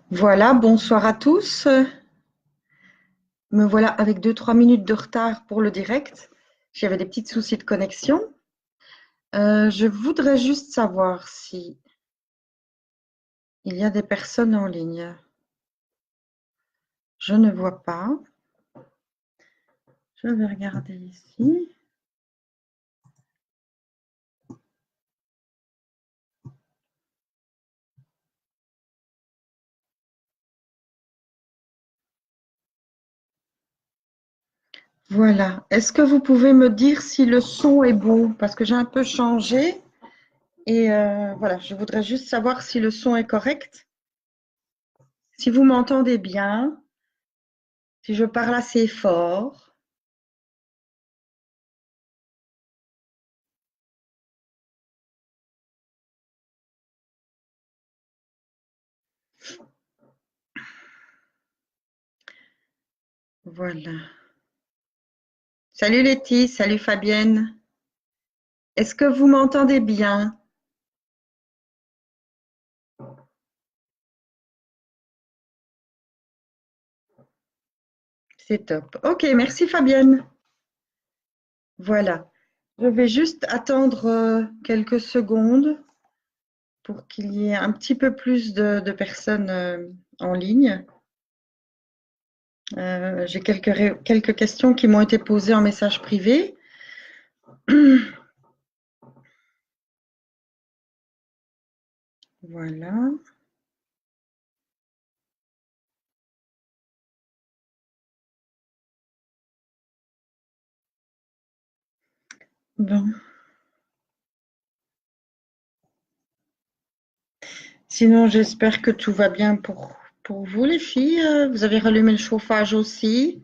Voilà, bonsoir à tous. Me voilà avec 2-3 minutes de retard pour le direct. J'avais des petits soucis de connexion. Je voudrais juste savoir si il y a des personnes en ligne. Je ne vois pas. Je vais regarder ici. Voilà. Est-ce que vous pouvez me dire si le son est bon? Parce que j'ai un peu changé et voilà, je voudrais juste savoir si le son est correct. Si vous m'entendez bien, si je parle assez fort. Voilà. Salut Letty, salut Fabienne. Est-ce que vous m'entendez bien? C'est top. Ok, merci Fabienne. Voilà. Je vais juste attendre quelques secondes pour qu'il y ait un petit peu plus de personnes en ligne. J'ai quelques questions qui m'ont été posées en message privé. Voilà. Bon. Sinon, j'espère que tout va bien pour vous, les filles. Vous avez rallumé le chauffage aussi.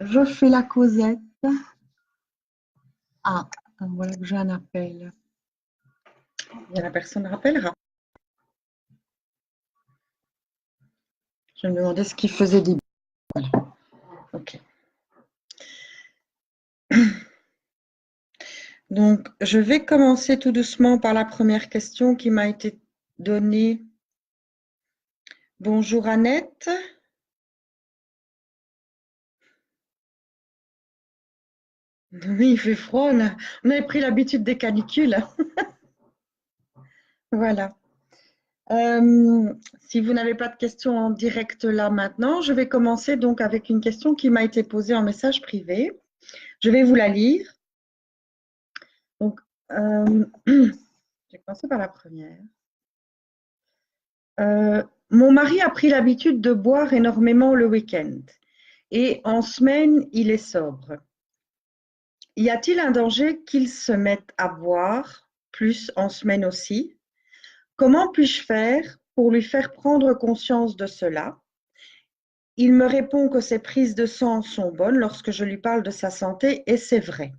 Je fais la causette. Ah, voilà que j'ai un appel. Bien, la personne rappellera. Je me demandais ce qu'il faisait des... Voilà. Ok. Donc, je vais commencer tout doucement par la première question qui m'a été donnée. Bonjour Annette. Oui, il fait froid. On avait pris l'habitude des canicules. Voilà. Si vous n'avez pas de questions en direct là maintenant, je vais commencer donc avec une question qui m'a été posée en message privé. Je vais vous la lire. Donc, je vais commencer par la première. Mon mari a pris l'habitude de boire énormément le week-end et en semaine, il est sobre. Y a-t-il un danger qu'il se mette à boire plus en semaine aussi? Comment puis-je faire pour lui faire prendre conscience de cela? Il me répond que ses prises de sang sont bonnes lorsque je lui parle de sa santé et c'est vrai.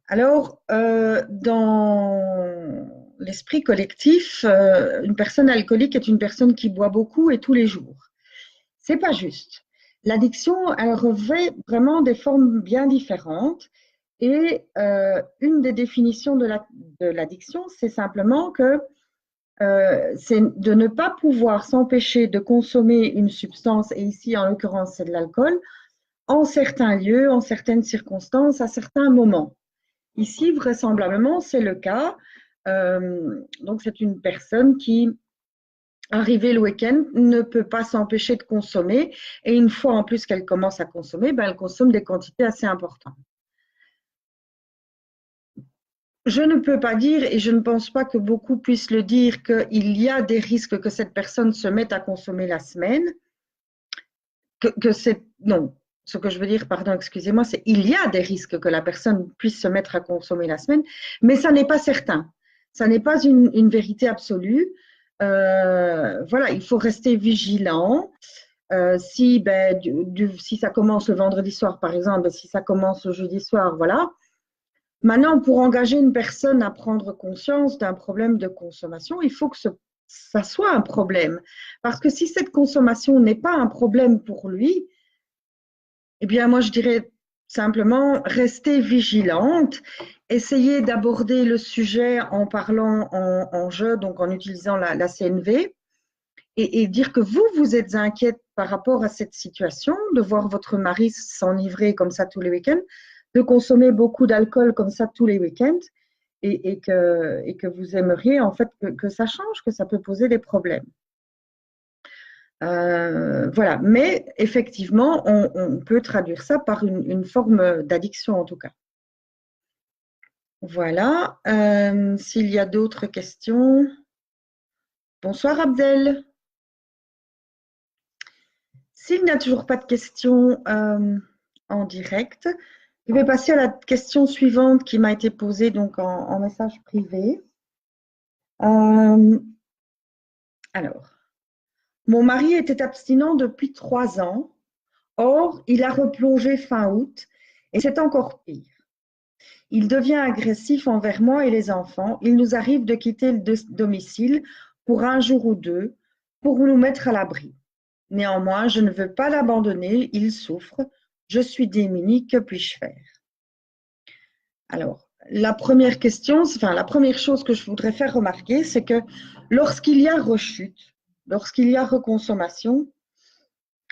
Alors, dans l'esprit collectif, une personne alcoolique est une personne qui boit beaucoup et tous les jours. C'est pas juste. L'addiction, elle revêt vraiment des formes bien différentes. Et une des définitions de l'addiction, c'est simplement que c'est de ne pas pouvoir s'empêcher de consommer une substance, et ici en l'occurrence c'est de l'alcool, en certains lieux, en certaines circonstances, à certains moments. Ici, vraisemblablement, c'est le cas. Donc c'est une personne qui, arrivé le week-end, ne peut pas s'empêcher de consommer. Et une fois en plus qu'elle commence à consommer, ben, elle consomme des quantités assez importantes. Je ne peux pas dire, et je ne pense pas que beaucoup puissent le dire, qu'il y a des risques que cette personne se mette à consommer la semaine. Que c'est, non, ce que je veux dire, pardon, excusez-moi, c'est il y a des risques que la personne puisse se mettre à consommer la semaine, mais ça n'est pas certain. Ça n'est pas une vérité absolue. Voilà, il faut rester vigilant. Si, ben, si ça commence le vendredi soir, par exemple, si ça commence le jeudi soir, voilà. Maintenant, pour engager une personne à prendre conscience d'un problème de consommation, il faut que ça soit un problème. Parce que si cette consommation n'est pas un problème pour lui, eh bien, moi, je dirais simplement rester vigilante essayer d'aborder le sujet en parlant en jeu, donc en utilisant la CNV, et dire que vous êtes inquiète par rapport à cette situation, de voir votre mari s'enivrer comme ça tous les week-ends, de consommer beaucoup d'alcool comme ça tous les week-ends, et que vous aimeriez en fait que ça change, que ça peut poser des problèmes. Voilà, mais effectivement, on peut traduire ça par une forme d'addiction en tout cas. Voilà, s'il y a d'autres questions. Bonsoir Abdel. S'il n'y a toujours pas de questions en direct, je vais passer à la question suivante qui m'a été posée donc en message privé. Alors, mon mari était abstinent depuis 3 ans. Or, il a replongé fin août et c'est encore pire. Il devient agressif envers moi et les enfants. Il nous arrive de quitter le domicile pour un jour ou deux pour nous mettre à l'abri. Néanmoins, je ne veux pas l'abandonner. Il souffre. Je suis démunie. Que puis-je faire? Alors, la première question, enfin, la première chose que je voudrais faire remarquer, c'est que lorsqu'il y a rechute, lorsqu'il y a reconsommation,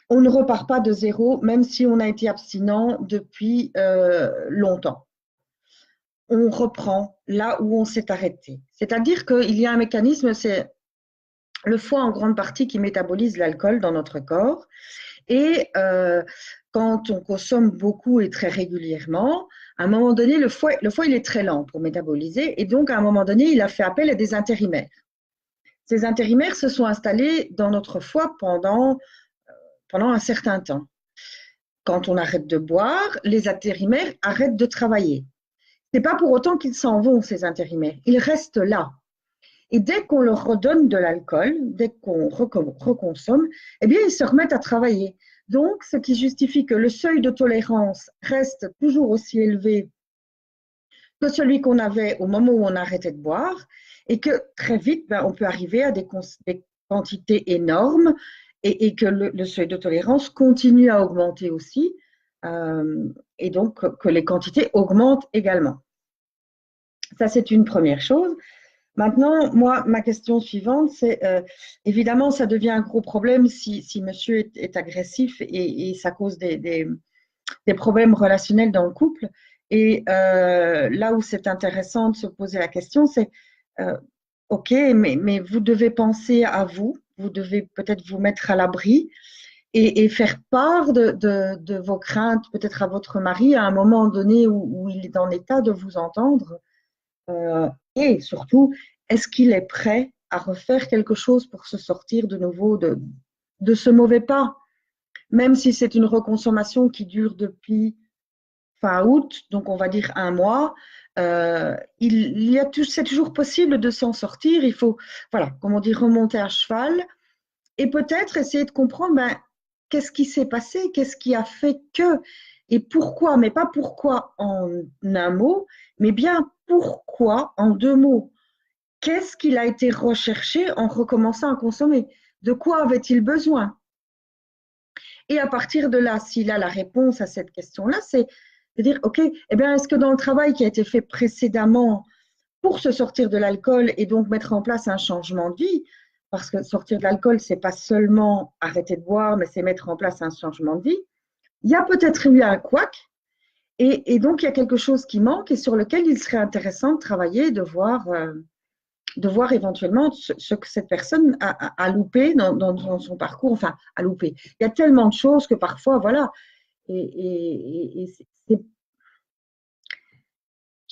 on ne repart pas de zéro, même si on a été abstinent depuis longtemps. On reprend là où on s'est arrêté. C'est-à-dire qu'il y a un mécanisme, c'est le foie en grande partie qui métabolise l'alcool dans notre corps. Et quand on consomme beaucoup et très régulièrement, à un moment donné, le foie il est très lent pour métaboliser. Et donc, à un moment donné, il a fait appel à des intérimaires. Ces intérimaires se sont installés dans notre foie pendant un certain temps. Quand on arrête de boire, les intérimaires arrêtent de travailler. Ce n'est pas pour autant qu'ils s'en vont, ces intérimaires. Ils restent là. Et dès qu'on leur redonne de l'alcool, dès qu'on reconsomme, eh bien, ils se remettent à travailler. Donc, ce qui justifie que le seuil de tolérance reste toujours aussi élevé que celui qu'on avait au moment où on arrêtait de boire, et que très vite, on peut arriver à des quantités énormes, et que le seuil de tolérance continue à augmenter aussi, et donc que les quantités augmentent également. Ça, c'est une première chose. Maintenant, moi, ma question suivante, c'est évidemment, ça devient un gros problème si monsieur est agressif et ça cause des problèmes relationnels dans le couple. Et là où c'est intéressant de se poser la question, c'est OK, mais vous devez penser à vous, vous devez peut-être vous mettre à l'abri et faire part de vos craintes, peut-être à votre mari, à un moment donné où il est en état de vous entendre. Et surtout, est-ce qu'il est prêt à refaire quelque chose pour se sortir de nouveau de ce mauvais pas? Même si c'est une reconsommation qui dure depuis fin août, donc on va dire 1 mois, c'est toujours possible de s'en sortir. Il faut, voilà, comme on dit, remonter à cheval et peut-être essayer de comprendre qu'est-ce qui s'est passé, qu'est-ce qui a fait que, et pourquoi, mais pas pourquoi en un mot, mais bien pourquoi en 2 mots. Qu'est-ce qu'il a été recherché en recommençant à consommer? De quoi avait-il besoin? Et à partir de là, s'il a la réponse à cette question-là, c'est de dire, OK, eh bien, est-ce que dans le travail qui a été fait précédemment pour se sortir de l'alcool et donc mettre en place un changement de vie, parce que sortir de l'alcool, c'est pas seulement arrêter de boire, mais c'est mettre en place un changement de vie, il y a peut-être eu un couac, et donc il y a quelque chose qui manque et sur lequel il serait intéressant de travailler, de voir éventuellement ce que cette personne a loupé dans son parcours, enfin, a loupé. Il y a tellement de choses que parfois, voilà, je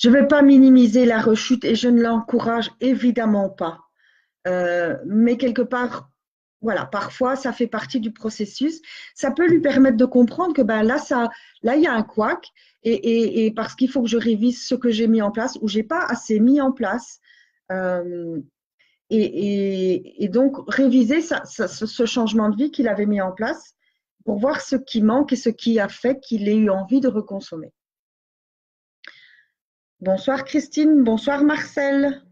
ne vais pas minimiser la rechute et je ne l'encourage évidemment pas. Mais quelque part, voilà, parfois, ça fait partie du processus. Ça peut lui permettre de comprendre que là, il y a un couac et parce qu'il faut que je révise ce que j'ai mis en place ou j'ai pas assez mis en place. Et donc, réviser ce changement de vie qu'il avait mis en place pour voir ce qui manque et ce qui a fait qu'il ait eu envie de reconsommer. Bonsoir Christine, bonsoir Marcel.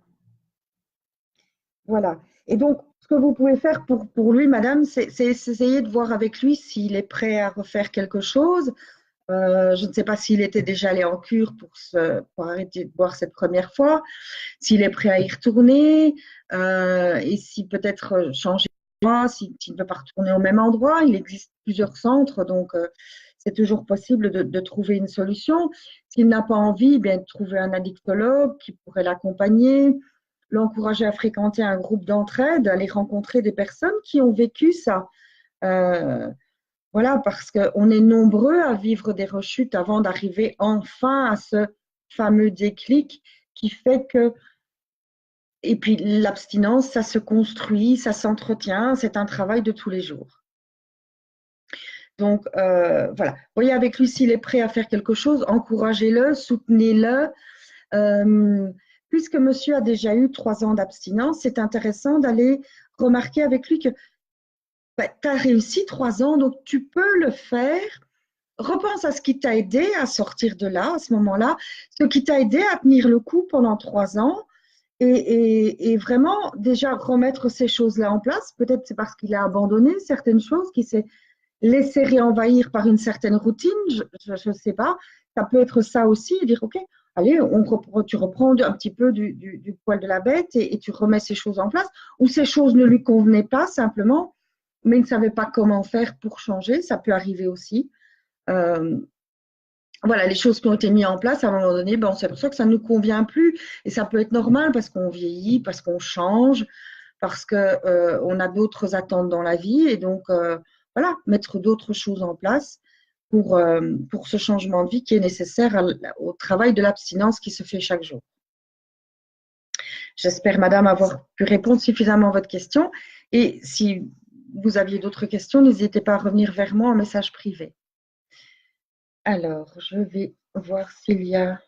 Voilà. Et donc, ce que vous pouvez faire pour lui, madame, c'est essayer de voir avec lui s'il est prêt à refaire quelque chose. Je ne sais pas s'il était déjà allé en cure pour arrêter de boire cette première fois, s'il est prêt à y retourner, et si peut-être changer d'endroit, s'il ne peut pas retourner au même endroit. Il existe plusieurs centres, donc c'est toujours possible de trouver une solution. S'il n'a pas envie, bien, de trouver un addictologue qui pourrait l'accompagner, l'encourager à fréquenter un groupe d'entraide, aller rencontrer des personnes qui ont vécu ça. Euh, voilà, parce qu'on est nombreux à vivre des rechutes avant d'arriver enfin à ce fameux déclic qui fait que, et puis l'abstinence, ça se construit, ça s'entretient, c'est un travail de tous les jours. Donc, voilà. Voyez avec lui s'il est prêt à faire quelque chose, encouragez-le, soutenez-le. Puisque monsieur a déjà eu 3 ans d'abstinence, c'est intéressant d'aller remarquer avec lui que tu as réussi 3 ans, donc tu peux le faire. Repense à ce qui t'a aidé à sortir de là, à ce moment-là, ce qui t'a aidé à tenir le coup pendant 3 ans et vraiment déjà remettre ces choses-là en place. Peut-être c'est parce qu'il a abandonné certaines choses, qu'il s'est laisser réenvahir par une certaine routine, je ne sais pas. Ça peut être ça aussi, dire, OK, allez, tu reprends un petit peu du poil de la bête et tu remets ces choses en place, ou ces choses ne lui convenaient pas simplement, mais il ne savait pas comment faire pour changer, ça peut arriver aussi. Euh, voilà, les choses qui ont été mises en place, à un moment donné, ben, c'est pour ça que ça ne nous convient plus, et ça peut être normal parce qu'on vieillit, parce qu'on change, parce qu'on a d'autres attentes dans la vie et donc voilà, mettre d'autres choses en place pour ce changement de vie qui est nécessaire au travail de l'abstinence qui se fait chaque jour. J'espère, madame, avoir pu répondre suffisamment à votre question et si vous aviez d'autres questions, n'hésitez pas à revenir vers moi en message privé. Alors, je vais voir s'il y a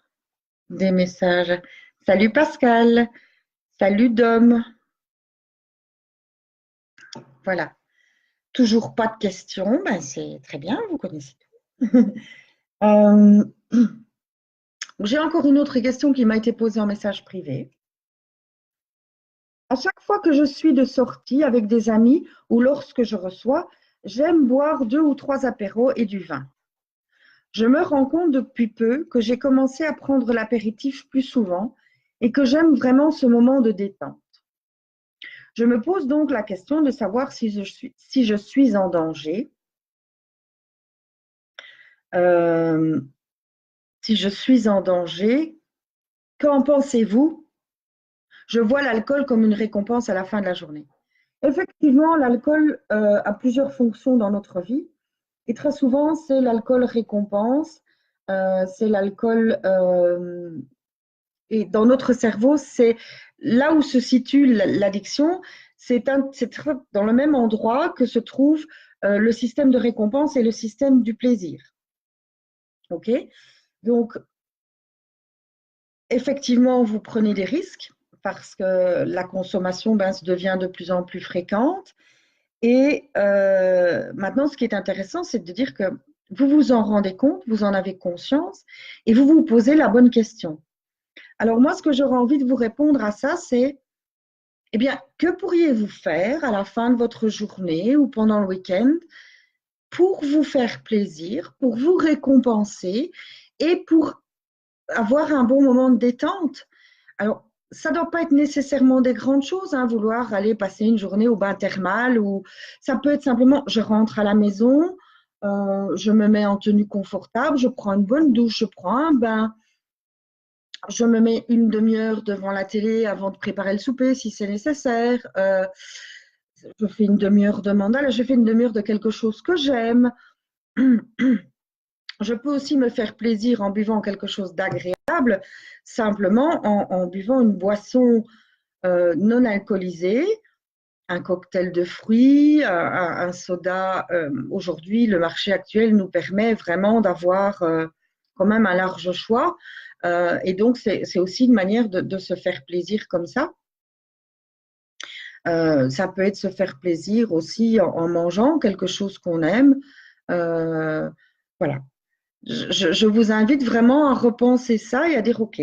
des messages. Salut Pascal, salut Dom. Voilà. Toujours pas de questions, ben c'est très bien, vous connaissez tout. J'ai encore une autre question qui m'a été posée en message privé. À chaque fois que je suis de sortie avec des amis ou lorsque je reçois, j'aime boire 2 ou 3 apéros et du vin. Je me rends compte depuis peu que j'ai commencé à prendre l'apéritif plus souvent et que j'aime vraiment ce moment de détente. Je me pose donc la question de savoir si je suis en danger. Si je suis en danger, qu'en pensez-vous? Je vois l'alcool comme une récompense à la fin de la journée. Effectivement, l'alcool a plusieurs fonctions dans notre vie et très souvent, c'est l'alcool récompense, c'est l'alcool et dans notre cerveau, c'est là où se situe l'addiction, c'est dans le même endroit que se trouve le système de récompense et le système du plaisir. OK? Donc, effectivement, vous prenez des risques parce que la consommation devient de plus en plus fréquente. Et maintenant, ce qui est intéressant, c'est de dire que vous vous en rendez compte, vous en avez conscience et vous vous posez la bonne question. Alors moi, ce que j'aurais envie de vous répondre à ça, c'est, eh bien, que pourriez-vous faire à la fin de votre journée ou pendant le week-end pour vous faire plaisir, pour vous récompenser et pour avoir un bon moment de détente? Alors, ça ne doit pas être nécessairement des grandes choses, hein, vouloir aller passer une journée au bain thermal ou ça peut être simplement, je rentre à la maison, je me mets en tenue confortable, je prends une bonne douche, je prends un bain, je me mets une demi-heure devant la télé avant de préparer le souper si c'est nécessaire. Je fais une demi-heure de mandala, je fais une demi-heure de quelque chose que j'aime. Je peux aussi me faire plaisir en buvant quelque chose d'agréable, simplement en buvant une boisson non alcoolisée, un cocktail de fruits, un soda. Aujourd'hui, le marché actuel nous permet vraiment d'avoir quand même un large choix. Et donc, c'est aussi une manière de se faire plaisir comme ça. Ça peut être se faire plaisir aussi en mangeant quelque chose qu'on aime. Voilà. Je vous invite vraiment à repenser ça et à dire, OK,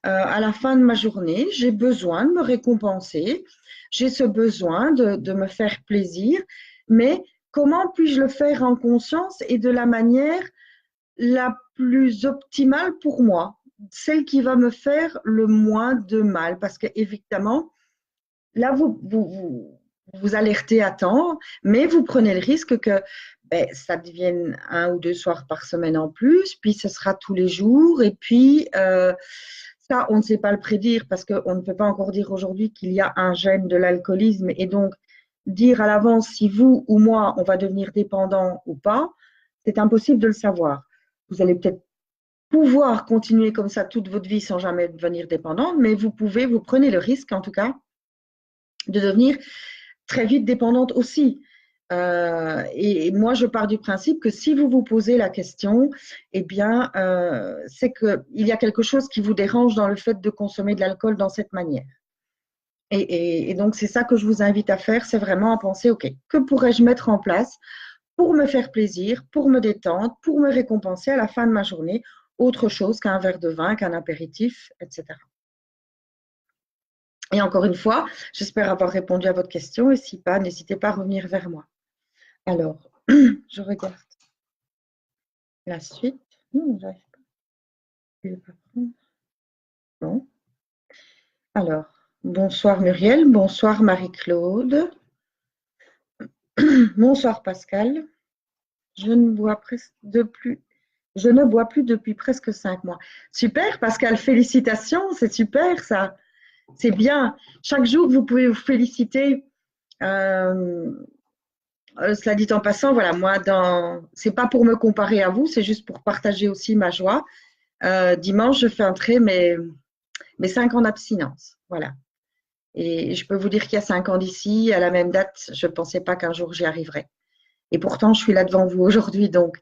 à la fin de ma journée, j'ai besoin de me récompenser, j'ai ce besoin de me faire plaisir, mais comment puis-je le faire en conscience et de la manière la plus optimale pour moi, celle qui va me faire le moins de mal, parce que évidemment, là, vous alertez à temps, mais vous prenez le risque que ben, ça devienne 1 ou 2 soirs par semaine en plus, puis ce sera tous les jours, et puis ça, on ne sait pas le prédire parce qu'on ne peut pas encore dire aujourd'hui qu'il y a un gène de l'alcoolisme, et donc dire à l'avance si vous ou moi, on va devenir dépendant ou pas, c'est impossible de le savoir. Vous allez peut-être pouvoir continuer comme ça toute votre vie sans jamais devenir dépendante, mais vous prenez le risque en tout cas de devenir très vite dépendante aussi. Et moi, je pars du principe que si vous vous posez la question, eh bien, c'est qu'il y a quelque chose qui vous dérange dans le fait de consommer de l'alcool dans cette manière. Et donc, c'est ça que je vous invite à faire, c'est vraiment à penser, OK, que pourrais-je mettre en place pour me faire plaisir, pour me détendre, pour me récompenser à la fin de ma journée, autre chose qu'un verre de vin, qu'un apéritif, etc. Et encore une fois, j'espère avoir répondu à votre question, et si pas, n'hésitez pas à revenir vers moi. Alors, je regarde la suite. J'arrive pas. Je vais pas prendre. Bon. Alors, bonsoir Muriel, bonsoir Marie-Claude, bonsoir Pascal. Je ne bois plus depuis presque 5 mois. Super Pascal, félicitations, c'est super ça. C'est bien. Chaque jour, vous pouvez vous féliciter. Cela dit en passant, voilà, moi, c'est pas pour me comparer à vous, c'est juste pour partager aussi ma joie. Dimanche, je fêterai mes 5 ans d'abstinence. Voilà. Et je peux vous dire qu'il y a 5 ans d'ici, à la même date, je ne pensais pas qu'un jour j'y arriverais. Et pourtant, je suis là devant vous aujourd'hui, donc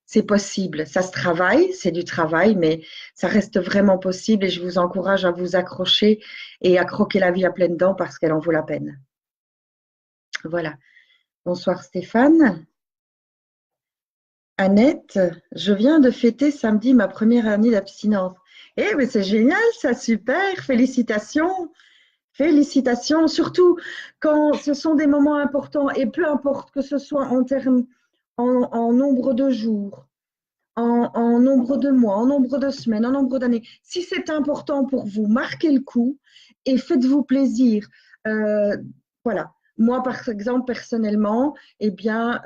c'est possible. Ça se travaille, c'est du travail, mais ça reste vraiment possible, et je vous encourage à vous accrocher et à croquer la vie à pleines dents parce qu'elle en vaut la peine. Voilà. Bonsoir Stéphane. Annette, je viens de fêter samedi ma première année d'abstinence. Eh, mais c'est génial, ça, super, félicitations. Félicitations, surtout quand ce sont des moments importants, et peu importe que ce soit en nombre de jours, en nombre de mois, en nombre de semaines, en nombre d'années. Si c'est important pour vous, marquez le coup et faites-vous plaisir. Voilà. Moi, par exemple, personnellement, eh bien,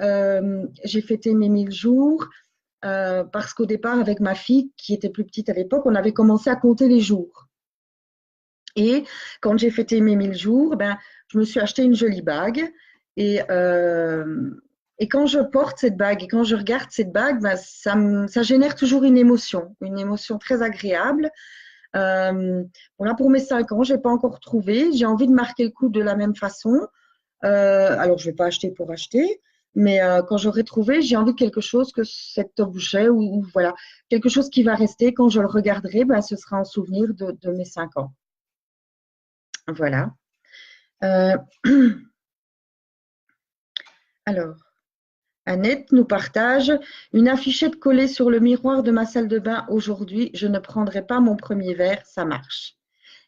j'ai fêté mes 1000 jours parce qu'au départ, avec ma fille, qui était plus petite à l'époque, on avait commencé à compter les jours. Et quand j'ai fêté mes 1000 jours, ben, je me suis acheté une jolie bague. Et quand je porte cette bague et quand je regarde cette bague, ben, ça génère toujours une émotion très agréable. Voilà, pour mes 5 ans, je n'ai pas encore trouvé. J'ai envie de marquer le coup de la même façon. Alors, je ne vais pas acheter pour acheter, mais quand j'aurai trouvé, j'ai envie de quelque chose que cet objet ou voilà, quelque chose qui va rester. Quand je le regarderai, ben, ce sera en souvenir de mes 5 ans. Voilà. Alors, Annette nous partage une affichette collée sur le miroir de ma salle de bain aujourd'hui. Je ne prendrai pas mon premier verre, ça marche.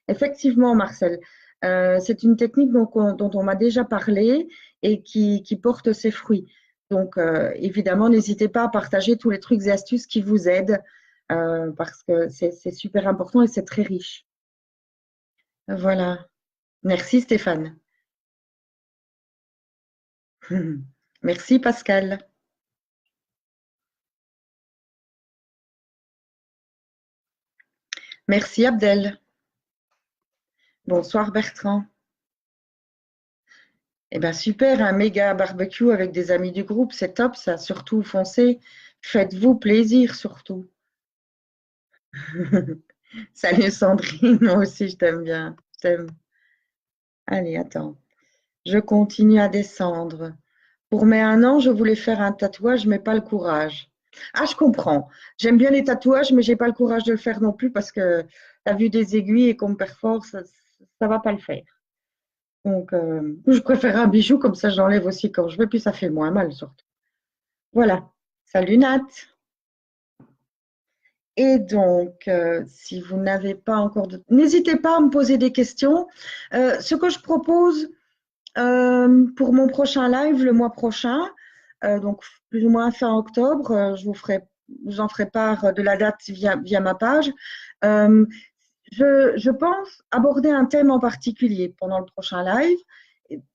Effectivement, Marcel, c'est une technique dont on m'a déjà parlé et qui porte ses fruits. Donc, évidemment, n'hésitez pas à partager tous les trucs et astuces qui vous aident parce que c'est super important et c'est très riche. Voilà. Merci Stéphane. Merci Pascal. Merci Abdel. Bonsoir Bertrand. Eh bien super, un méga barbecue avec des amis du groupe, c'est top ça. Surtout foncez, faites-vous plaisir surtout. Salut Sandrine, moi aussi je t'aime bien. Je t'aime. Allez, attends. Je continue à descendre. Pour mes 1 an, je voulais faire un tatouage, mais pas le courage. Ah, je comprends. J'aime bien les tatouages, mais j'ai pas le courage de le faire non plus parce que tu as vu des aiguilles et qu'on me perfore, ça va pas le faire. Donc, je préfère un bijou, comme ça j'enlève aussi quand je veux, puis ça fait moins mal surtout. Voilà. Salut Nat. Et donc, si vous n'avez pas encore de... N'hésitez pas à me poser des questions. Ce que je propose pour mon prochain live le mois prochain, donc plus ou moins fin octobre, je vous ferai vous en ferai part de la date via ma page. Je pense aborder un thème en particulier pendant le prochain live.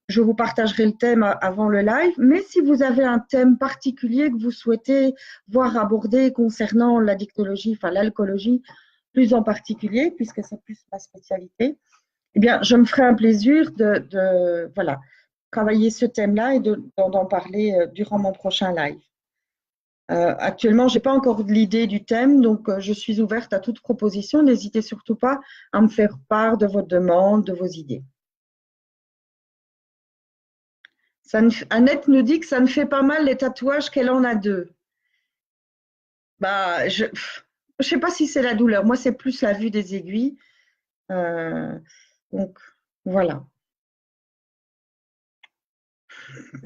Je vous partagerai le thème avant le live, mais si vous avez un thème particulier que vous souhaitez voir abordé concernant l'addictologie, enfin l'alcoolologie plus en particulier, puisque c'est plus ma spécialité, eh bien, je me ferai un plaisir de voilà, travailler ce thème-là et d'en parler durant mon prochain live. Actuellement, je n'ai pas encore l'idée du thème, donc je suis ouverte à toute proposition. N'hésitez surtout pas à me faire part de vos demandes, de vos idées. Annette nous dit que ça me fait pas mal les tatouages qu'elle en a 2. Bah, je ne sais pas si c'est la douleur. Moi, c'est plus la vue des aiguilles. Donc, voilà.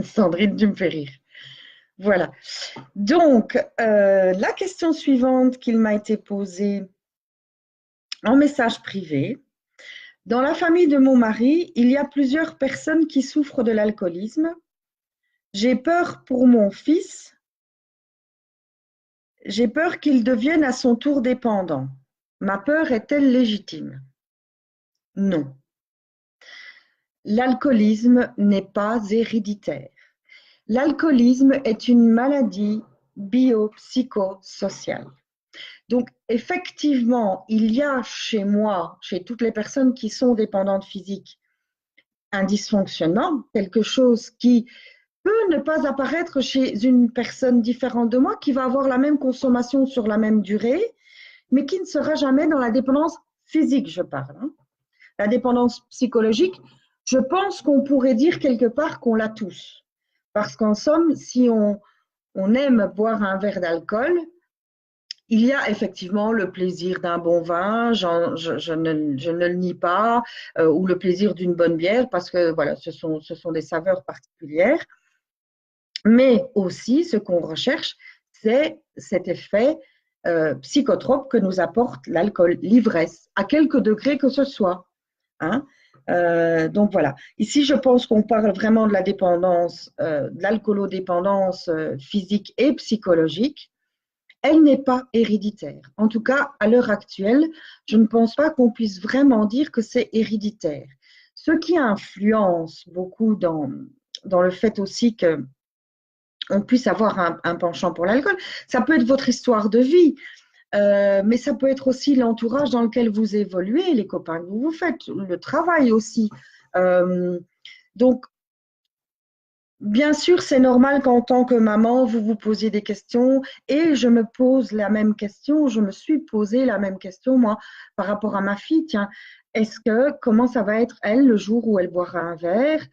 Sandrine, tu me fais rire. Voilà. Donc, la question suivante qu'il m'a été posée en message privé. Dans la famille de mon mari, il y a plusieurs personnes qui souffrent de l'alcoolisme. J'ai peur pour mon fils. J'ai peur qu'il devienne à son tour dépendant. Ma peur est-elle légitime? Non. L'alcoolisme n'est pas héréditaire. L'alcoolisme est une maladie biopsychosociale. Donc, effectivement, il y a chez moi, chez toutes les personnes qui sont dépendantes physiques, un dysfonctionnement, quelque chose qui peut ne pas apparaître chez une personne différente de moi, qui va avoir la même consommation sur la même durée, mais qui ne sera jamais dans la dépendance physique, je parle. La dépendance psychologique, je pense qu'on pourrait dire quelque part qu'on l'a tous. Parce qu'en somme, si on aime boire un verre d'alcool, il y a effectivement le plaisir d'un bon vin, je ne le nie pas, ou le plaisir d'une bonne bière, parce que voilà, ce sont des saveurs particulières. Mais aussi, ce qu'on recherche, c'est cet effet psychotrope que nous apporte l'alcool, l'ivresse, à quelque degré que ce soit. Hein. Donc voilà. Ici, je pense qu'on parle vraiment de la dépendance, de l'alcoolodépendance physique et psychologique. Elle n'est pas héréditaire. En tout cas, à l'heure actuelle, je ne pense pas qu'on puisse vraiment dire que c'est héréditaire. Ce qui influence beaucoup dans le fait aussi qu'on puisse avoir un penchant pour l'alcool, ça peut être votre histoire de vie, mais ça peut être aussi l'entourage dans lequel vous évoluez, les copains que vous faites, le travail aussi. Donc, bien sûr, c'est normal qu'en tant que maman, vous vous posiez des questions et je me pose la même question, je me suis posé la même question, moi, par rapport à ma fille. Tiens, comment ça va être, elle, le jour où elle boira un verre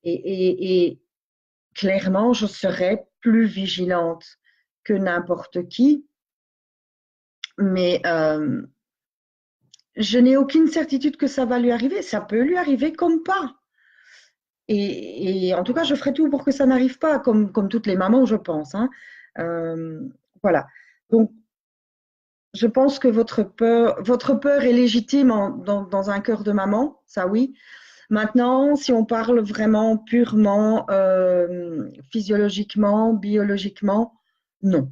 et clairement, je serai plus vigilante que n'importe qui, mais je n'ai aucune certitude que ça va lui arriver. Ça peut lui arriver comme pas. Et en tout cas, je ferai tout pour que ça n'arrive pas, comme toutes les mamans, je pense. Hein. Voilà. Donc, je pense que votre peur est légitime dans un cœur de maman, ça oui. Maintenant, si on parle vraiment purement physiologiquement, biologiquement, non.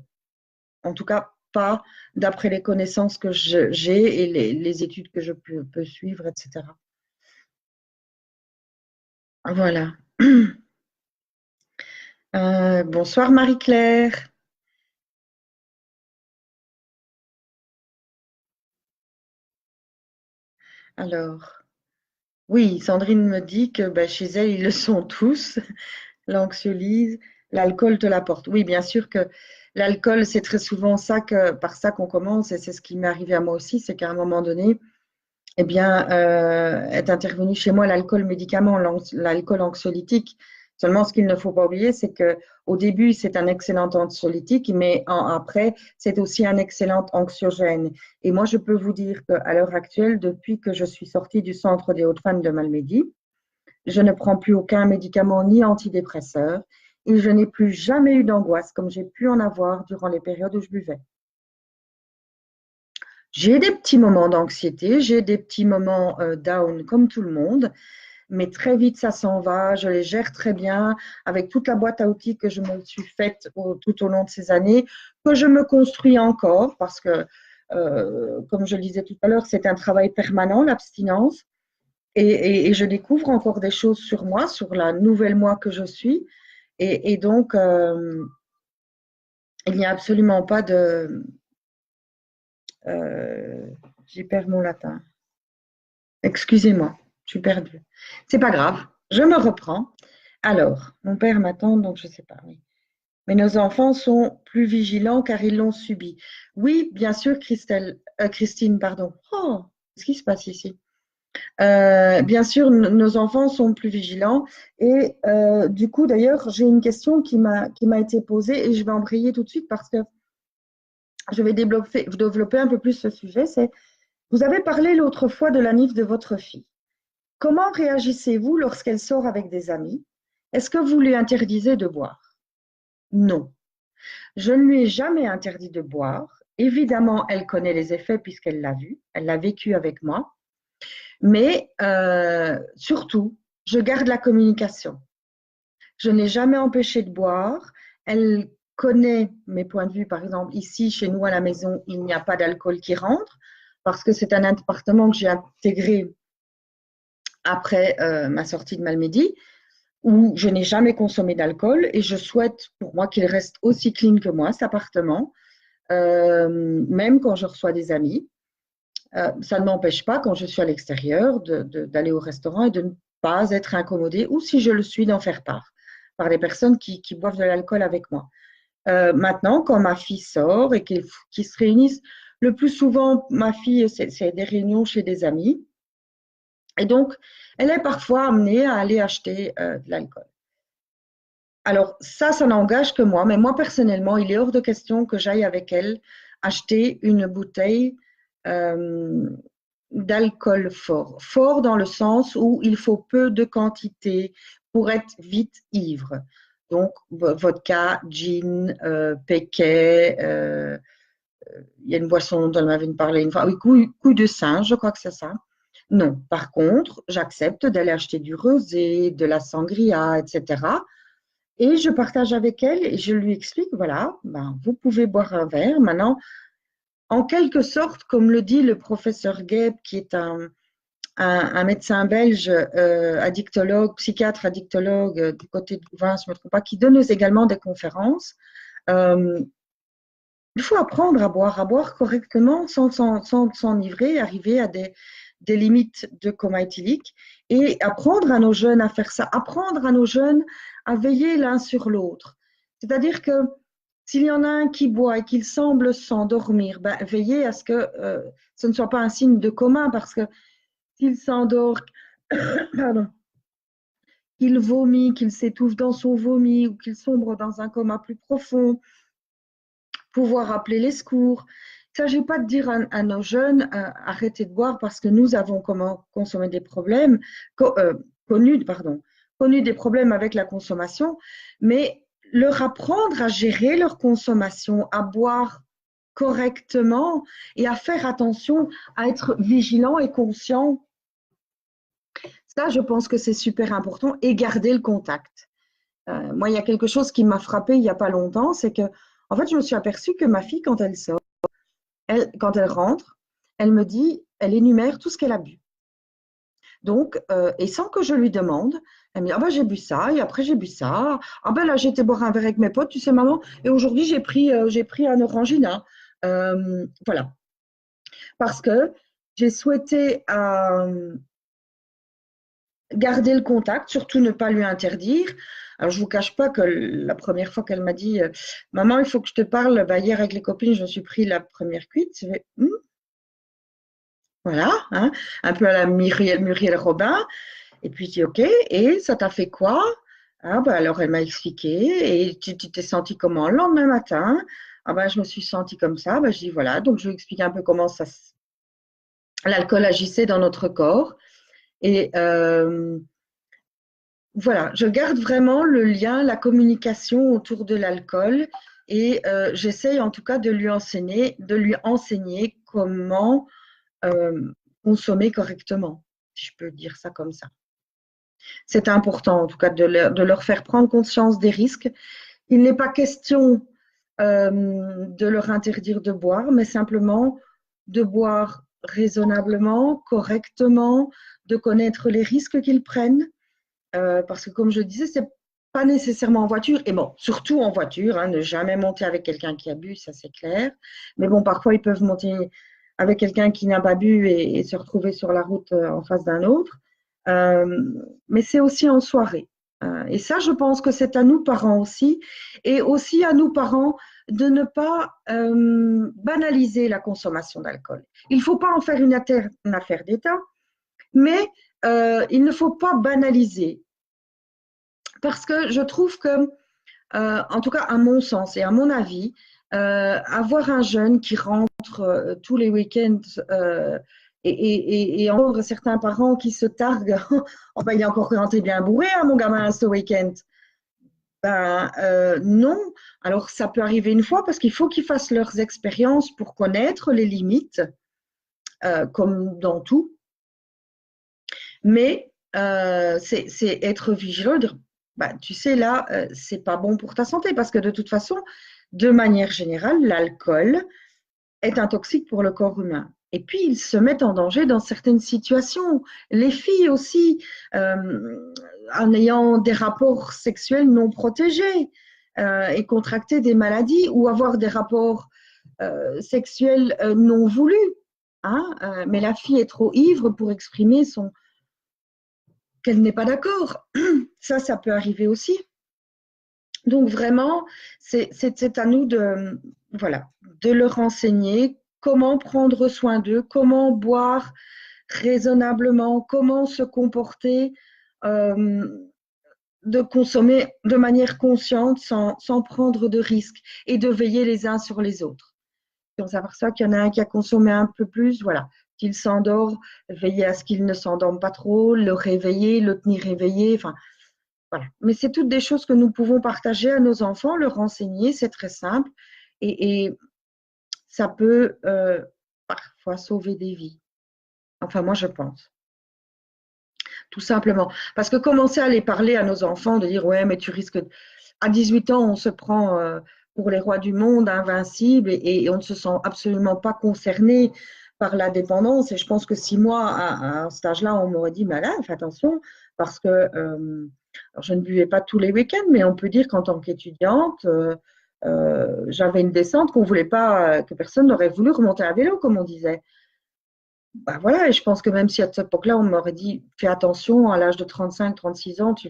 En tout cas, pas d'après les connaissances que j'ai et les études que je peux suivre, etc. Voilà. Bonsoir Marie-Claire. Alors, oui, Sandrine me dit que chez elle, ils le sont tous, l'anxiolyse, l'alcool te l'apporte. Oui, bien sûr que l'alcool, c'est très souvent par ça qu'on commence, et c'est ce qui m'est arrivé à moi aussi, c'est qu'à un moment donné, eh bien, est intervenu chez moi l'alcool médicament, l'alcool anxiolytique. Seulement, ce qu'il ne faut pas oublier, c'est qu'au début, c'est un excellent anxiolytique, mais après, c'est aussi un excellent anxiogène. Et moi, je peux vous dire qu'à l'heure actuelle, depuis que je suis sortie du centre des Hauts-de-Fanes de Malmedy, je ne prends plus aucun médicament ni antidépresseur et je n'ai plus jamais eu d'angoisse comme j'ai pu en avoir durant les périodes où je buvais. J'ai des petits moments d'anxiété, j'ai des petits moments down comme tout le monde, mais très vite ça s'en va, je les gère très bien avec toute la boîte à outils que je me suis faite tout au long de ces années, que je me construis encore parce que, comme je le disais tout à l'heure, c'est un travail permanent, l'abstinence, et je découvre encore des choses sur moi, sur la nouvelle moi que je suis, et donc il n'y a absolument pas de… j'y perds mon latin. Excusez-moi, je suis perdue. C'est pas grave, je me reprends. Alors, mon père m'attend, donc je ne sais pas. Oui. Mais nos enfants sont plus vigilants car ils l'ont subi. Oui, bien sûr, Christine, pardon. Oh, qu'est-ce qui se passe ici? Bien sûr, nos enfants sont plus vigilants. Et du coup, d'ailleurs, j'ai une question qui m'a été posée et je vais embrayer tout de suite parce que je vais développer un peu plus ce sujet. C'est, vous avez parlé l'autre fois de la NIF de votre fille. Comment réagissez-vous lorsqu'elle sort avec des amis? Est-ce que vous lui interdisez de boire? Non. Je ne lui ai jamais interdit de boire. Évidemment, elle connaît les effets puisqu'elle l'a vu, elle l'a vécu avec moi. Mais surtout, je garde la communication. Je n'ai jamais empêché de boire. Elle connaît mes points de vue. Par exemple, ici, chez nous à la maison, il n'y a pas d'alcool qui rentre parce que c'est un appartement que j'ai intégré après ma sortie de Malmedy, où je n'ai jamais consommé d'alcool et je souhaite pour moi qu'il reste aussi clean que moi, cet appartement, même quand je reçois des amis. Ça ne m'empêche pas, quand je suis à l'extérieur, d'aller au restaurant et de ne pas être incommodée, ou si je le suis, d'en faire part par des personnes qui boivent de l'alcool avec moi. Maintenant, quand ma fille sort et qu'ils se réunissent, le plus souvent, ma fille, c'est des réunions chez des amis. Et donc, elle est parfois amenée à aller acheter de l'alcool. Alors, ça n'engage que moi, mais moi, personnellement, il est hors de question que j'aille avec elle acheter une bouteille d'alcool fort. Fort dans le sens où il faut peu de quantité pour être vite ivre. Donc, vodka, gin, Péquet, il y a une boisson dont elle m'avait parlé une fois, oui, couille de singe, je crois que c'est ça. Non. Par contre, j'accepte d'aller acheter du rosé, de la sangria, etc. Et je partage avec elle et je lui explique, voilà, ben, vous pouvez boire un verre. Maintenant, en quelque sorte, comme le dit le professeur Gueb, qui est un médecin belge, addictologue, psychiatre addictologue du côté de Louvain, je ne me trompe pas, qui donne également des conférences. Il faut apprendre à boire correctement sans s'enivrer, arriver à des limites de coma éthylique et apprendre à nos jeunes à faire ça, apprendre à nos jeunes à veiller l'un sur l'autre. C'est-à-dire que s'il y en a un qui boit et qu'il semble s'endormir, ben, veillez à ce que ce ne soit pas un signe de coma parce que s'il s'endort, pardon, qu'il vomit, qu'il s'étouffe dans son vomi ou qu'il sombre dans un coma plus profond, pouvoir appeler les secours. Il ne s'agit pas de dire à nos jeunes arrêtez de boire parce que nous avons consommé des problèmes, connu des problèmes avec la consommation, mais leur apprendre à gérer leur consommation, à boire correctement et à faire attention, à être vigilant et conscient. Ça, je pense que c'est super important et garder le contact. Moi, il y a quelque chose qui m'a frappée il n'y a pas longtemps, c'est que, en fait, je me suis aperçue que ma fille, quand elle sort, quand elle rentre, elle me dit, elle énumère tout ce qu'elle a bu. Donc, et sans que je lui demande, elle me dit, ah ben j'ai bu ça, et après j'ai bu ça, ah ben là j'ai été boire un verre avec mes potes, tu sais maman, et aujourd'hui j'ai pris un Orangina. Voilà. Parce que j'ai souhaité garder le contact, surtout ne pas lui interdire. Alors, je ne vous cache pas que la première fois qu'elle m'a dit maman, il faut que je te parle, bah, hier avec les copines, je me suis pris la première cuite. Je vais, voilà, hein, un peu à la Muriel Robin. Et puis, je dis ok, et ça t'a fait quoi? Ah, bah, alors, elle m'a expliqué. Et tu t'es senti comment le lendemain matin? Ah, bah, je me suis sentie comme ça. Bah, je dis voilà, donc je lui explique un peu comment l'alcool agissait dans notre corps. Et voilà, je garde vraiment le lien, la communication autour de l'alcool et j'essaye en tout cas de lui enseigner comment consommer correctement, si je peux dire ça comme ça. C'est important, en tout cas, de leur faire prendre conscience des risques. Il n'est pas question de leur interdire de boire, mais simplement de boire raisonnablement, correctement, de connaître les risques qu'ils prennent. Parce que, comme je disais, c'est pas nécessairement en voiture, et bon, surtout en voiture, hein, ne jamais monter avec quelqu'un qui a bu, ça c'est clair. Mais bon, parfois ils peuvent monter avec quelqu'un qui n'a pas bu et se retrouver sur la route en face d'un autre. Mais c'est aussi en soirée. Et ça, je pense que c'est à nous parents aussi, et aussi à nous parents de ne pas banaliser la consommation d'alcool. Il ne faut pas en faire une affaire d'État, mais il ne faut pas banaliser. Parce que je trouve que, en tout cas à mon sens et à mon avis, avoir un jeune qui rentre tous les week-ends et entendre certains parents qui se targuent, oh ben, il est encore rentré bien bourré, hein, mon gamin, ce week-end. Ben, non. Alors, ça peut arriver une fois parce qu'il faut qu'ils fassent leurs expériences pour connaître les limites, comme dans tout. Mais c'est être vigilant, dire, bah, tu sais, là, c'est pas bon pour ta santé parce que de toute façon, de manière générale, l'alcool est un toxique pour le corps humain. Et puis, ils se mettent en danger dans certaines situations. Les filles aussi, en ayant des rapports sexuels non protégés et contracter des maladies ou avoir des rapports sexuels non voulus. Hein, mais la fille est trop ivre pour exprimer qu'elle n'est pas d'accord. Ça peut arriver aussi. Donc vraiment, c'est à nous voilà, de leur enseigner comment prendre soin d'eux, comment boire raisonnablement, comment se comporter, de consommer de manière consciente sans prendre de risques et de veiller les uns sur les autres. Si on s'aperçoit qu'il y en a un qui a consommé un peu plus, voilà, qu'il s'endort, veiller à ce qu'il ne s'endorme pas trop, le réveiller, le tenir éveillé, enfin, voilà. Mais c'est toutes des choses que nous pouvons partager à nos enfants, leur enseigner, c'est très simple et ça peut parfois sauver des vies. Enfin, moi, je pense. Tout simplement. Parce que commencer à les parler à nos enfants, de dire, ouais, mais tu risques… À 18 ans, on se prend pour les rois du monde, invincibles, et on ne se sent absolument pas concerné par la dépendance. Et je pense que si moi, à un stage-là, on m'aurait dit, mais là, fais attention, parce que je ne buvais pas tous les week-ends, mais on peut dire qu'en tant qu'étudiante, j'avais une descente qu'on voulait pas, que personne n'aurait voulu remonter à vélo, comme on disait. Bah voilà, et je pense que même si à cette époque-là, on m'aurait dit, fais attention, à l'âge de 35, 36 ans, tu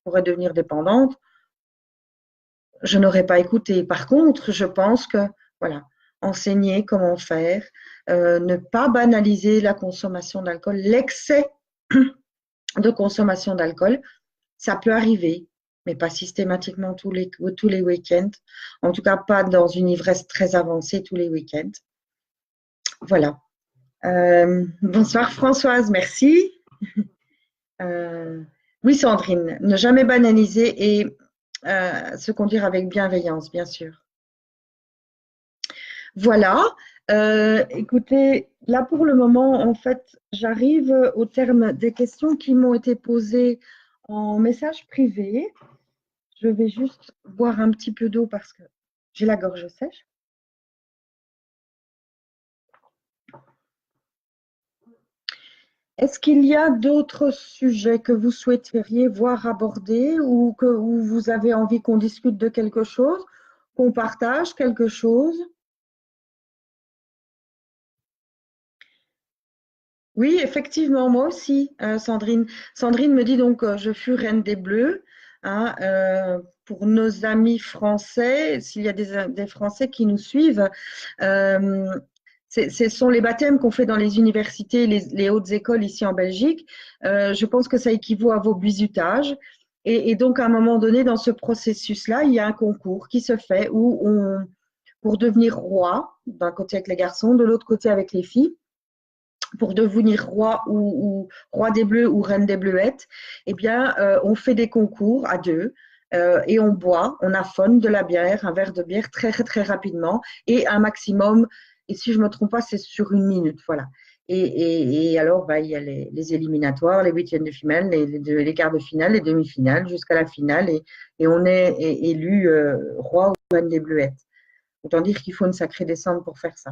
pourrais devenir dépendante, je n'aurais pas écouté. Par contre, je pense que, voilà, enseigner comment faire, ne pas banaliser la consommation d'alcool, l'excès de consommation d'alcool, ça peut arriver, mais pas systématiquement tous les week-ends. En tout cas, pas dans une ivresse très avancée tous les week-ends. Voilà. Bonsoir Françoise, merci. Oui, Sandrine, ne jamais banaliser et se conduire avec bienveillance, bien sûr. Voilà. Écoutez, là pour le moment, en fait, j'arrive au terme des questions qui m'ont été posées en message privé. Je vais juste boire un petit peu d'eau parce que j'ai la gorge sèche. Est-ce qu'il y a d'autres sujets que vous souhaiteriez voir abordés ou que où vous avez envie qu'on discute de quelque chose, qu'on partage quelque chose? Oui, effectivement, moi aussi, Sandrine. Sandrine me dit donc, je fus reine des Bleus. Hein, pour nos amis français, s'il y a des Français qui nous suivent, ce sont les baptêmes qu'on fait dans les universités, les hautes écoles ici en Belgique. Je pense que ça équivaut à vos bisutages. Et donc, à un moment donné, dans ce processus-là, il y a un concours qui se fait pour devenir roi, d'un côté avec les garçons, de l'autre côté avec les filles pour devenir roi ou roi des bleus ou reine des bleuettes, eh bien, on fait des concours à deux et on boit, on affonne de la bière, un verre de bière très, très rapidement et un maximum, et si je ne me trompe pas, c'est sur 1 minute. Voilà. Et alors, il y a les éliminatoires, les huitièmes de finale, les quarts de finale, les demi-finales, jusqu'à la finale. Et on est élu roi ou reine des Bleuettes. Autant dire qu'il faut une sacrée descente pour faire ça.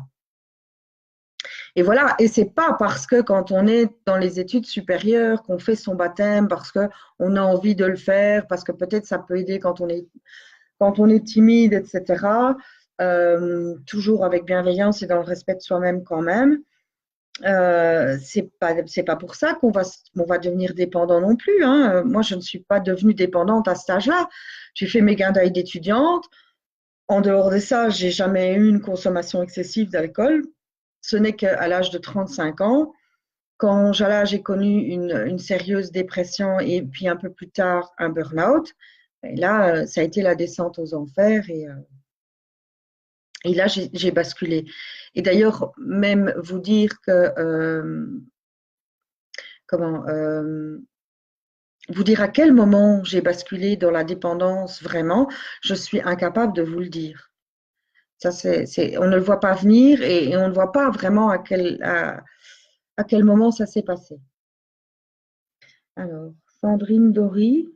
Et voilà, et c'est pas parce que quand on est dans les études supérieures qu'on fait son baptême, parce qu'on a envie de le faire, parce que peut-être ça peut aider quand on est timide, etc. Toujours avec bienveillance et dans le respect de soi-même quand même. C'est pas pour ça qu'on va devenir dépendant non plus. Hein. Moi, je ne suis pas devenue dépendante à cet âge-là. J'ai fait mes gains d'âge d'étudiante. En dehors de ça, j'ai jamais eu une consommation excessive d'alcool. Ce n'est qu'à l'âge de 35 ans, quand j'ai connu une sérieuse dépression et puis un peu plus tard un burn-out. Et là, ça a été la descente aux enfers et là, j'ai basculé. Et d'ailleurs, même vous dire que vous dire à quel moment j'ai basculé dans la dépendance vraiment, je suis incapable de vous le dire. Ça, on ne le voit pas venir et on ne voit pas vraiment à quel moment ça s'est passé. Alors, Sandrine Dory,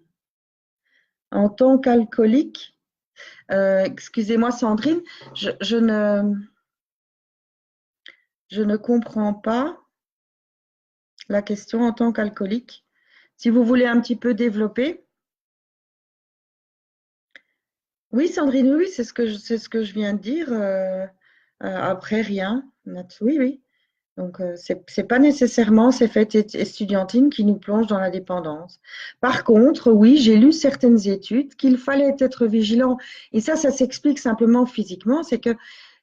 en tant qu'alcoolique, excusez-moi Sandrine, je ne comprends pas la question en tant qu'alcoolique. Si vous voulez un petit peu développer. Oui, Sandrine, oui, c'est ce que je viens de dire. Après, rien. Oui, oui. Donc, c'est pas nécessairement ces fêtes estudiantines qui nous plongent dans la dépendance. Par contre, oui, j'ai lu certaines études qu'il fallait être vigilant. Et ça s'explique simplement physiquement. C'est que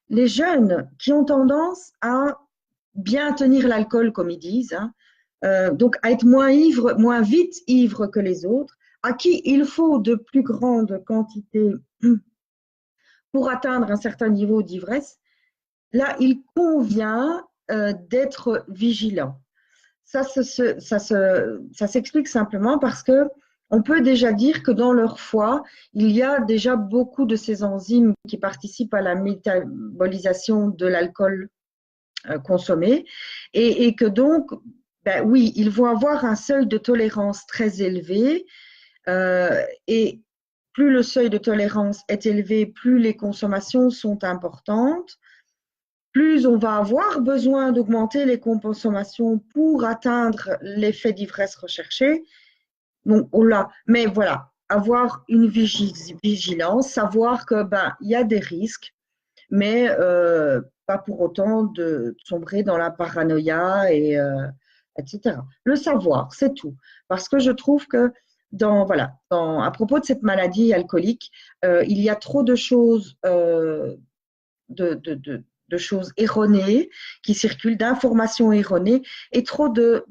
les jeunes qui ont tendance à bien tenir l'alcool, comme ils disent, hein, donc à être moins vite ivre que les autres, à qui il faut de plus grandes quantités pour atteindre un certain niveau d'ivresse, là, il convient d'être vigilant. Ça s'explique simplement parce que on peut déjà dire que dans leur foie, il y a déjà beaucoup de ces enzymes qui participent à la métabolisation de l'alcool consommé et que donc, ben oui, ils vont avoir un seuil de tolérance très élevé et plus le seuil de tolérance est élevé, plus les consommations sont importantes, plus on va avoir besoin d'augmenter les consommations pour atteindre l'effet d'ivresse recherché. Donc, mais voilà, avoir une vigilance, savoir que il y a des risques, mais pas pour autant de sombrer dans la paranoïa etc. Le savoir, c'est tout. Parce que je trouve que à propos de cette maladie alcoolique, il y a trop de choses, de choses erronées qui circulent, d'informations erronées et trop peu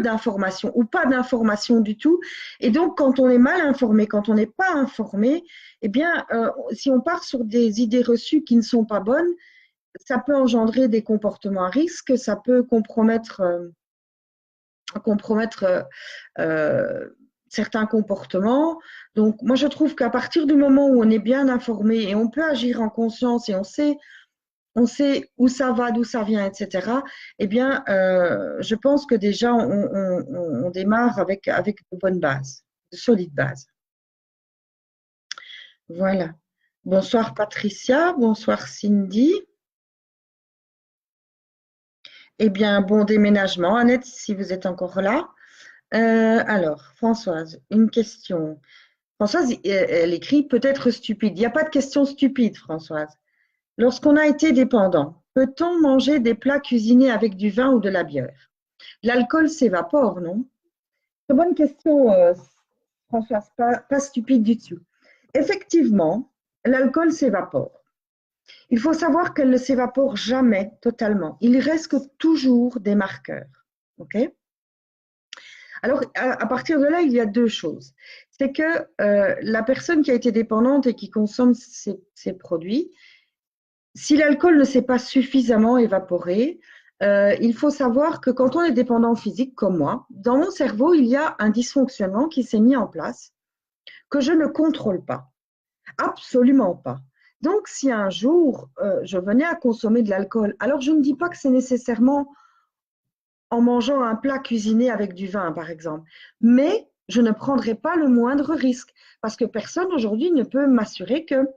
d'informations ou pas d'informations du tout. Et donc, quand on est mal informé, quand on n'est pas informé, eh bien, si on part sur des idées reçues qui ne sont pas bonnes, ça peut engendrer des comportements à risque, ça peut compromettre certains comportements. Donc, moi, je trouve qu'à partir du moment où on est bien informé et on peut agir en conscience et on sait où ça va, d'où ça vient, etc., eh bien, je pense que déjà, on démarre avec de bonnes bases, de solides bases. Voilà. Bonsoir Patricia, bonsoir Cindy. Eh bien, bon déménagement, Annette, si vous êtes encore là. Alors, Françoise, une question. Françoise, elle écrit peut-être stupide. Il n'y a pas de question stupide, Françoise. Lorsqu'on a été dépendant, peut-on manger des plats cuisinés avec du vin ou de la bière? L'alcool s'évapore, non? Très bonne question, Françoise, pas stupide du tout. Effectivement, l'alcool s'évapore. Il faut savoir qu'elle ne s'évapore jamais totalement. Il reste toujours des marqueurs. OK? Alors, à partir de là, il y a deux choses. C'est que la personne qui a été dépendante et qui consomme ces produits, si l'alcool ne s'est pas suffisamment évaporé, il faut savoir que quand on est dépendant physique comme moi, dans mon cerveau, il y a un dysfonctionnement qui s'est mis en place que je ne contrôle pas. Absolument pas. Donc, si un jour, je venais à consommer de l'alcool, alors je ne dis pas que c'est nécessairement en mangeant un plat cuisiné avec du vin, par exemple, mais je ne prendrai pas le moindre risque parce que personne aujourd'hui ne peut m'assurer que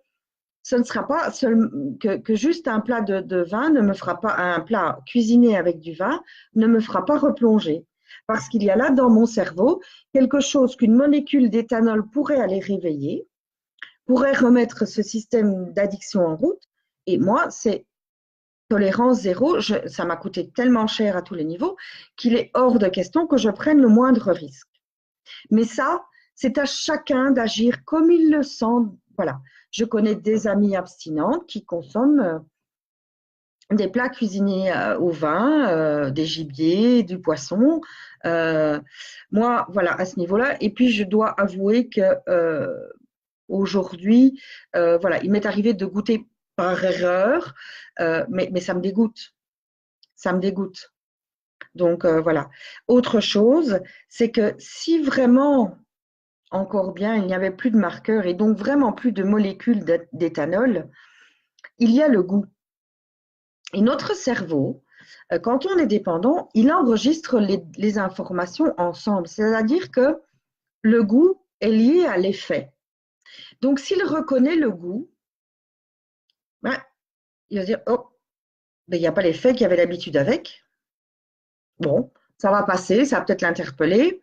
ce ne sera pas que juste un plat de vin ne me fera pas, un plat cuisiné avec du vin ne me fera pas replonger. Parce qu'il y a là dans mon cerveau quelque chose qu'une molécule d'éthanol pourrait aller réveiller, pourrait remettre ce système d'addiction en route. Et moi, c'est tolérance zéro. Ça m'a coûté tellement cher à tous les niveaux qu'il est hors de question que je prenne le moindre risque. Mais ça, c'est à chacun d'agir comme il le sent. Voilà. Je connais des amies abstinentes qui consomment des plats cuisinés au vin, des gibiers, du poisson. Moi, voilà, à ce niveau-là. Et puis, je dois avouer que aujourd'hui, voilà, il m'est arrivé de goûter par erreur, mais ça me dégoûte. Ça me dégoûte. Donc, voilà. Autre chose, c'est que si vraiment encore bien, il n'y avait plus de marqueurs et donc vraiment plus de molécules d'éthanol, il y a le goût. Et notre cerveau, quand on est dépendant, il enregistre les informations ensemble. C'est-à-dire que le goût est lié à l'effet. Donc, s'il reconnaît le goût, ben, il va dire, oh, ben, il n'y a pas l'effet qu'il y avait l'habitude avec. Bon, ça va passer, ça va peut-être l'interpeller.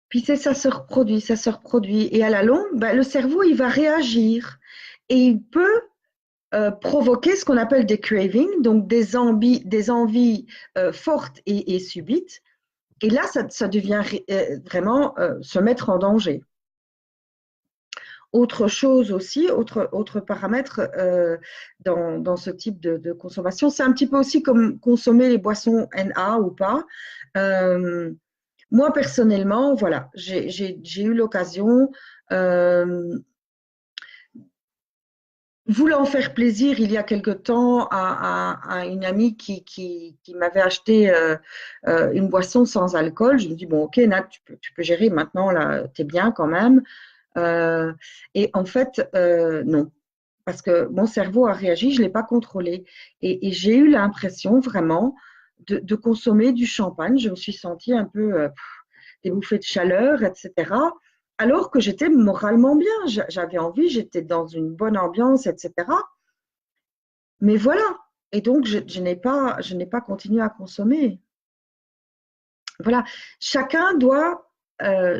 Puis ça se reproduit, ça se reproduit. Et à la longue, ben, le cerveau, il va réagir. Et il peut provoquer ce qu'on appelle des cravings, donc des envies fortes et subites. Et là, ça devient vraiment se mettre en danger. Autre chose aussi, autre paramètre dans ce type de consommation, c'est un petit peu aussi comme consommer les boissons NA ou pas. Moi, personnellement, voilà, j'ai eu l'occasion, voulant faire plaisir il y a quelque temps à une amie qui m'avait acheté une boisson sans alcool. Je me dis, bon, ok, Nat, tu peux gérer maintenant, là, t'es bien quand même. Et en fait, non, parce que mon cerveau a réagi, je ne l'ai pas contrôlé. Et j'ai eu l'impression vraiment de consommer du champagne. Je me suis sentie un peu des bouffées de chaleur, etc. Alors que j'étais moralement bien, j'avais envie, j'étais dans une bonne ambiance, etc. Mais voilà. Et donc, je n'ai pas continué à consommer. Voilà. Chacun doit,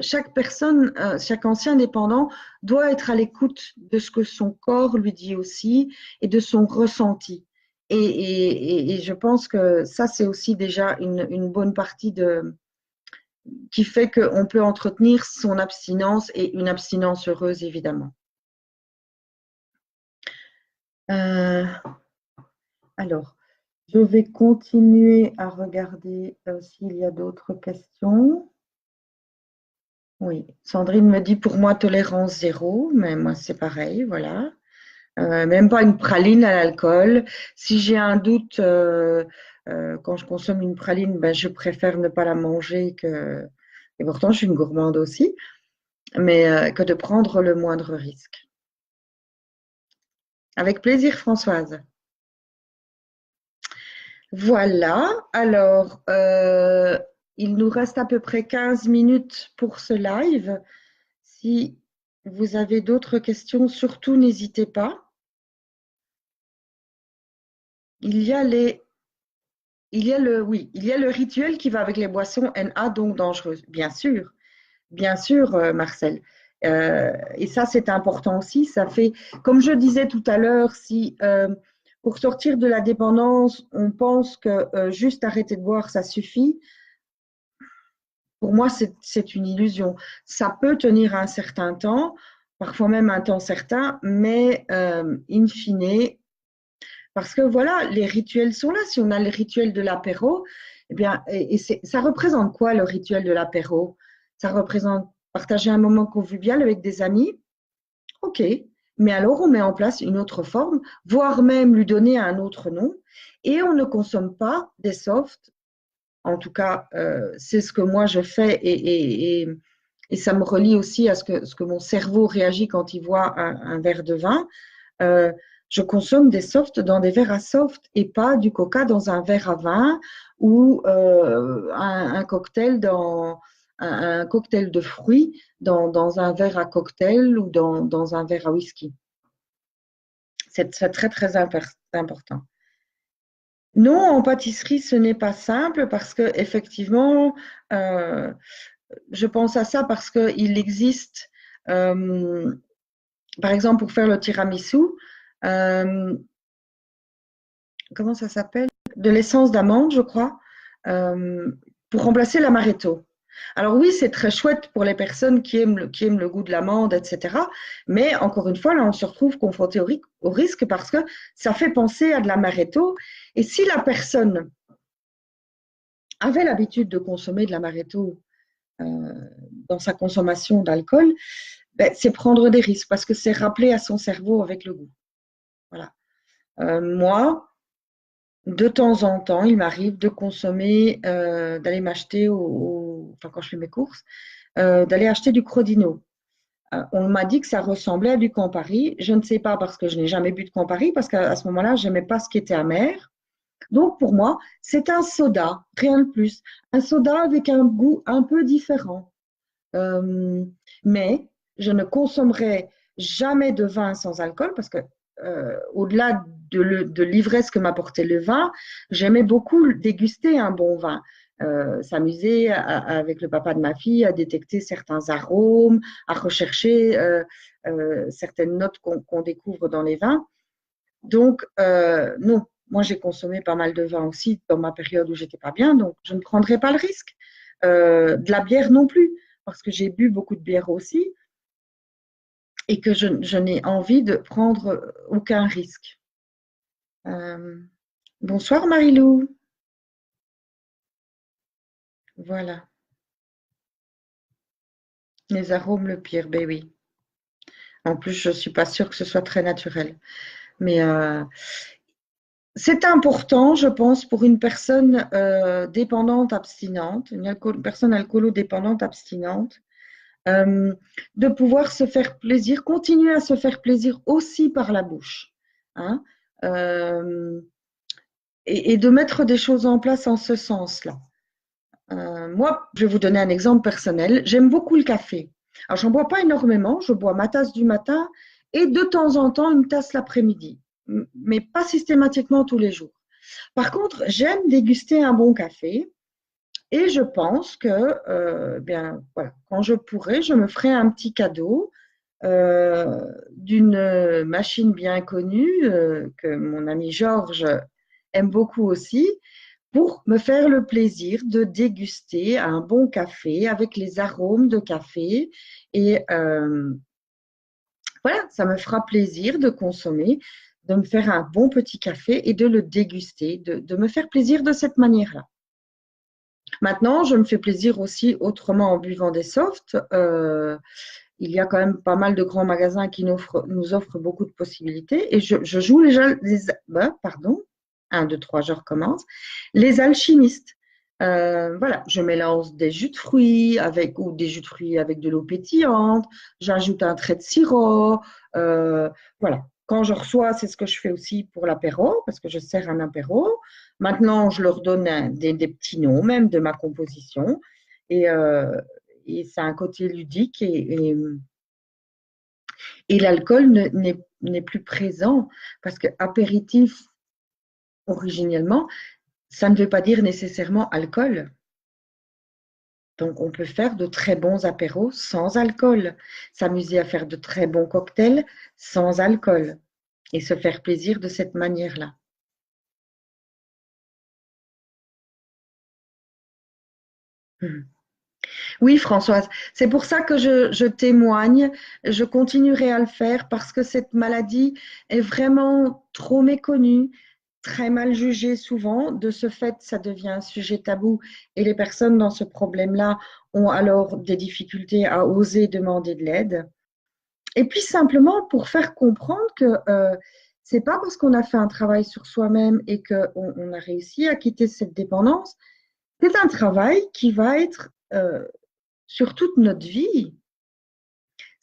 chaque personne, chaque ancien dépendant doit être à l'écoute de ce que son corps lui dit aussi et de son ressenti. Et je pense que ça, c'est aussi déjà une bonne partie qui fait qu'on peut entretenir son abstinence et une abstinence heureuse, évidemment. Alors, je vais continuer à regarder s'il y a d'autres questions. Oui, Sandrine me dit pour moi tolérance zéro, mais moi c'est pareil, voilà. Même pas une praline à l'alcool. Si j'ai un doute quand je consomme une praline, ben, je préfère ne pas la manger que. Et pourtant, je suis une gourmande aussi, mais que de prendre le moindre risque. Avec plaisir, Françoise. Voilà, alors il nous reste à peu près 15 minutes pour ce live. Si vous avez d'autres questions, surtout n'hésitez pas. Il y a le rituel qui va avec les boissons NA, donc dangereuses. Bien sûr, Marcel. Et ça, c'est important aussi. Ça fait, comme je disais tout à l'heure, si pour sortir de la dépendance, on pense que juste arrêter de boire, ça suffit. Pour moi, c'est une illusion. Ça peut tenir un certain temps, parfois même un temps certain, mais in fine, parce que voilà, les rituels sont là. Si on a le rituel de l'apéro, eh bien, ça représente quoi le rituel de l'apéro? Ça représente partager un moment convivial avec des amis. Ok, mais alors on met en place une autre forme, voire même lui donner un autre nom, et on ne consomme pas des softs. En tout cas, c'est ce que moi je fais et ça me relie aussi à ce que mon cerveau réagit quand il voit un verre de vin. Je consomme des softs dans des verres à soft et pas du coca dans un verre à vin ou un cocktail un cocktail de fruits dans un verre à cocktail ou dans un verre à whisky. C'est très, très important. Non, en pâtisserie, ce n'est pas simple parce que effectivement, je pense à ça parce qu'il existe, par exemple, pour faire le tiramisu, comment ça s'appelle? De l'essence d'amande, je crois, pour remplacer l'amaretto. Alors oui, c'est très chouette pour les personnes qui aiment le goût de l'amande, etc. Mais encore une fois, là, on se retrouve confronté au risque parce que ça fait penser à de l'amaretto. Et si la personne avait l'habitude de consommer de l'amaretto dans sa consommation d'alcool, ben, c'est prendre des risques parce que c'est rappeler à son cerveau avec le goût. Voilà. Moi, de temps en temps, il m'arrive de consommer, d'aller m'acheter, enfin quand je fais mes courses, d'aller acheter du Crodino. On m'a dit que ça ressemblait à du Campari. Je ne sais pas parce que je n'ai jamais bu de Campari, parce qu'à ce moment-là, je n'aimais pas ce qui était amer. Donc pour moi, c'est un soda, rien de plus. Un soda avec un goût un peu différent. Mais je ne consommerai jamais de vin sans alcool parce que au-delà de l'ivresse que m'apportait le vin, j'aimais beaucoup déguster un bon vin. S'amuser avec le papa de ma fille à détecter certains arômes, à rechercher certaines notes qu'on découvre dans les vins. Donc, non, moi j'ai consommé pas mal de vin aussi dans ma période où j'étais pas bien, donc je ne prendrai pas le risque. De la bière non plus, parce que j'ai bu beaucoup de bière aussi et que je n'ai envie de prendre aucun risque. Bonsoir Marilou. Voilà. Les arômes le pire, ben oui. En plus, je ne suis pas sûre que ce soit très naturel. Mais c'est important, je pense, pour une personne dépendante abstinente, une personne alcoolo-dépendante abstinente, de pouvoir se faire plaisir, continuer à se faire plaisir aussi par la bouche. Hein, et de mettre des choses en place en ce sens-là. Moi, je vais vous donner un exemple personnel. J'aime beaucoup le café. Alors, j'en bois pas énormément. Je bois ma tasse du matin et de temps en temps une tasse l'après-midi, mais pas systématiquement tous les jours. Par contre, j'aime déguster un bon café et je pense que, bien, voilà, quand je pourrai, je me ferai un petit cadeau d'une machine bien connue que mon ami Georges aime beaucoup aussi, pour me faire le plaisir de déguster un bon café avec les arômes de café. Et voilà, ça me fera plaisir de consommer, de me faire un bon petit café et de le déguster, de me faire plaisir de cette manière-là. Maintenant, je me fais plaisir aussi autrement en buvant des softs. Il y a quand même pas mal de grands magasins qui nous offrent beaucoup de possibilités. Et je joue pardon, 1, 2, 3, je recommence. Les alchimistes. Voilà, je mélange des jus de fruits ou des jus de fruits avec de l'eau pétillante. J'ajoute un trait de sirop. Voilà. Quand je reçois, c'est ce que je fais aussi pour l'apéro, parce que je sers un apéro. Maintenant, je leur donne des petits noms même de ma composition. Et c'est un côté ludique et l'alcool n'est plus présent parce que apéritif, originellement, ça ne veut pas dire nécessairement alcool. Donc, on peut faire de très bons apéros sans alcool, s'amuser à faire de très bons cocktails sans alcool et se faire plaisir de cette manière-là. Oui, Françoise, c'est pour ça que je témoigne. Je continuerai à le faire parce que cette maladie est vraiment trop méconnue, très mal jugée souvent. De ce fait, ça devient un sujet tabou et les personnes dans ce problème-là ont alors des difficultés à oser demander de l'aide. Et puis simplement pour faire comprendre que c'est pas parce qu'on a fait un travail sur soi-même et qu'on a réussi à quitter cette dépendance, c'est un travail qui va être sur toute notre vie.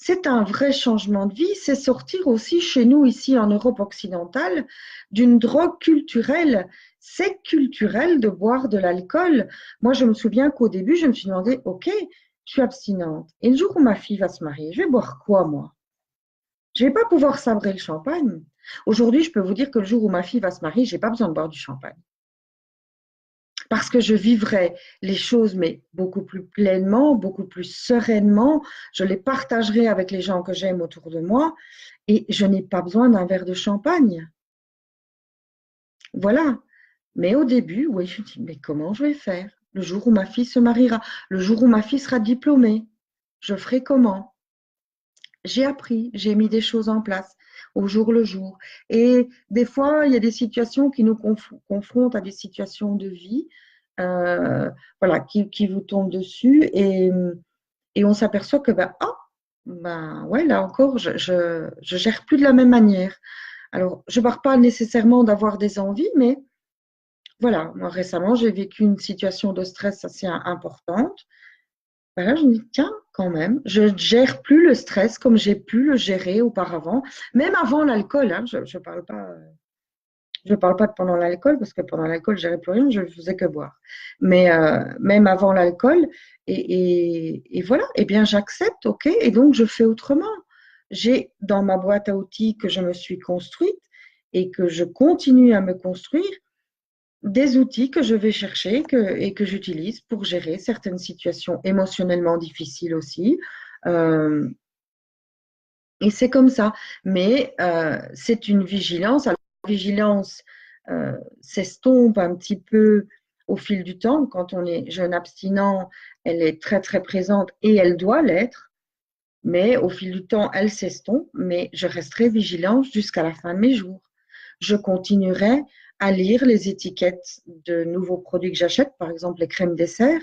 c'est un vrai changement de vie, c'est sortir aussi chez nous, ici en Europe occidentale, d'une drogue culturelle. C'est culturel de boire de l'alcool. Moi, je me souviens qu'au début, je me suis demandé, OK, je suis abstinente. Et le jour où ma fille va se marier, je vais boire quoi, moi? Je ne vais pas pouvoir sabrer le champagne. Aujourd'hui, je peux vous dire que le jour où ma fille va se marier, je n'ai pas besoin de boire du champagne. Parce que je vivrai les choses, mais beaucoup plus pleinement, beaucoup plus sereinement. Je les partagerai avec les gens que j'aime autour de moi et je n'ai pas besoin d'un verre de champagne. Voilà. Mais au début, oui, je me dis, mais comment je vais faire? Le jour où ma fille se mariera, le jour où ma fille sera diplômée, je ferai comment? J'ai appris, j'ai mis des choses en place au jour le jour. Et des fois, il y a des situations qui nous confrontent à des situations de vie, voilà, qui vous tombent dessus et on s'aperçoit que, ben, ouais, là encore, je gère plus de la même manière. Alors, je ne parle pas nécessairement d'avoir des envies, mais voilà, moi récemment, j'ai vécu une situation de stress assez importante. Voilà, je me dis, tiens, quand même, je ne gère plus le stress comme j'ai pu le gérer auparavant, même avant l'alcool. Hein, je parle pas de pendant l'alcool, parce que pendant l'alcool, je gérais plus rien, je ne faisais que boire. Mais même avant l'alcool, et voilà, eh bien, j'accepte, ok, et donc je fais autrement. J'ai dans ma boîte à outils que je me suis construite et que je continue à me construire, des outils que je vais chercher et que j'utilise pour gérer certaines situations émotionnellement difficiles aussi. Euh, et c'est comme ça. Mais c'est une vigilance. Alors, la vigilance s'estompe un petit peu au fil du temps. Quand on est jeune abstinent, elle est très, très présente et elle doit l'être. Mais au fil du temps, elle s'estompe. Mais je resterai vigilante jusqu'à la fin de mes jours. Je continuerai à lire les étiquettes de nouveaux produits que j'achète, par exemple les crèmes dessert.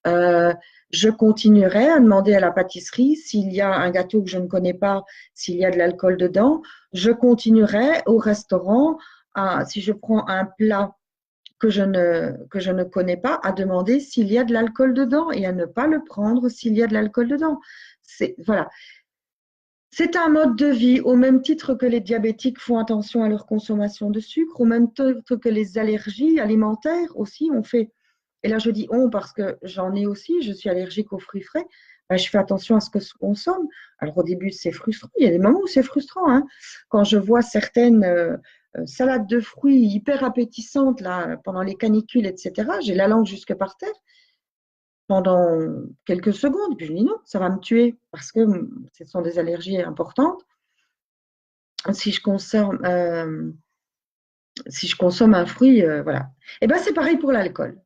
Euh, je continuerai à demander à la pâtisserie s'il y a un gâteau que je ne connais pas, s'il y a de l'alcool dedans. Je continuerai au restaurant, si je prends un plat que je ne connais pas, à demander s'il y a de l'alcool dedans et à ne pas le prendre s'il y a de l'alcool dedans. Voilà. C'est un mode de vie, au même titre que les diabétiques font attention à leur consommation de sucre, au même titre que les allergies alimentaires aussi, on fait, et là je dis on parce que j'en ai aussi, je suis allergique aux fruits frais, ben, je fais attention à ce que je consomme. Alors au début c'est frustrant, il y a des moments où c'est frustrant, hein. Quand je vois certaines salades de fruits hyper appétissantes là, pendant les canicules, etc., j'ai la langue jusque par terre pendant quelques secondes. Puis je me dis non, ça va me tuer parce que ce sont des allergies importantes. Si je consomme, si je consomme un fruit, voilà. Et ben c'est pareil pour l'alcool.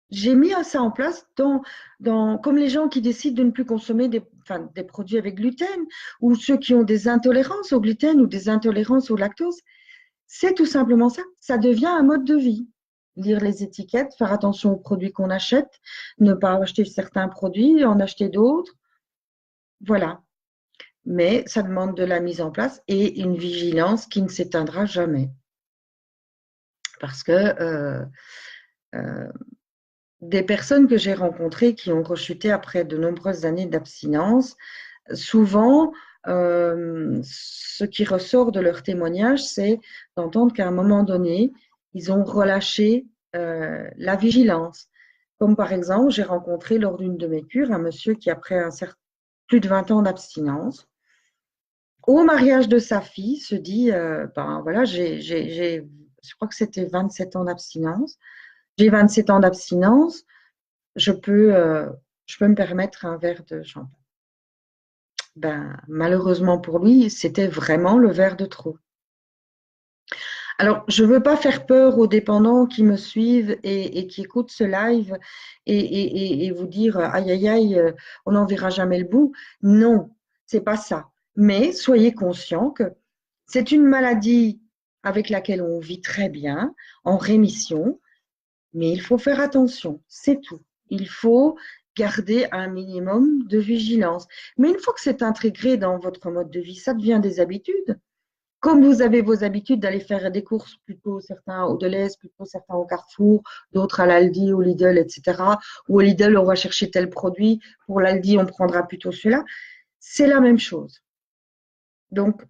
J'ai mis ça en place comme les gens qui décident de ne plus consommer des produits avec gluten ou ceux qui ont des intolérances au gluten ou des intolérances au lactose. C'est tout simplement ça. Ça devient un mode de vie. Lire les étiquettes, faire attention aux produits qu'on achète, ne pas acheter certains produits, en acheter d'autres. Voilà. Mais ça demande de la mise en place et une vigilance qui ne s'éteindra jamais. Parce que des personnes que j'ai rencontrées qui ont rechuté après de nombreuses années d'abstinence, souvent, ce qui ressort de leur témoignage, c'est d'entendre qu'à un moment donné, ils ont relâché la vigilance. Comme par exemple, j'ai rencontré lors d'une de mes cures un monsieur qui, après plus de 20 ans d'abstinence, au mariage de sa fille, se dit, ben voilà, je crois que c'était 27 ans d'abstinence. J'ai 27 ans d'abstinence, je peux, je peux me permettre un verre de champagne. Ben, malheureusement pour lui, c'était vraiment le verre de trop. Alors, je ne veux pas faire peur aux dépendants qui me suivent et qui écoutent ce live et vous dire aïe aïe aïe, on n'en verra jamais le bout. Non, c'est pas ça. Mais soyez conscients que c'est une maladie avec laquelle on vit très bien, en rémission, mais il faut faire attention, c'est tout. Il faut garder un minimum de vigilance. Mais une fois que c'est intégré dans votre mode de vie, ça devient des habitudes. Comme vous avez vos habitudes d'aller faire des courses, plutôt certains au Delhaize, plutôt certains au Carrefour, d'autres à l'Aldi, au Lidl, etc. Ou au Lidl, on va chercher tel produit. Pour l'Aldi, on prendra plutôt celui-là. c'est la même chose. Donc,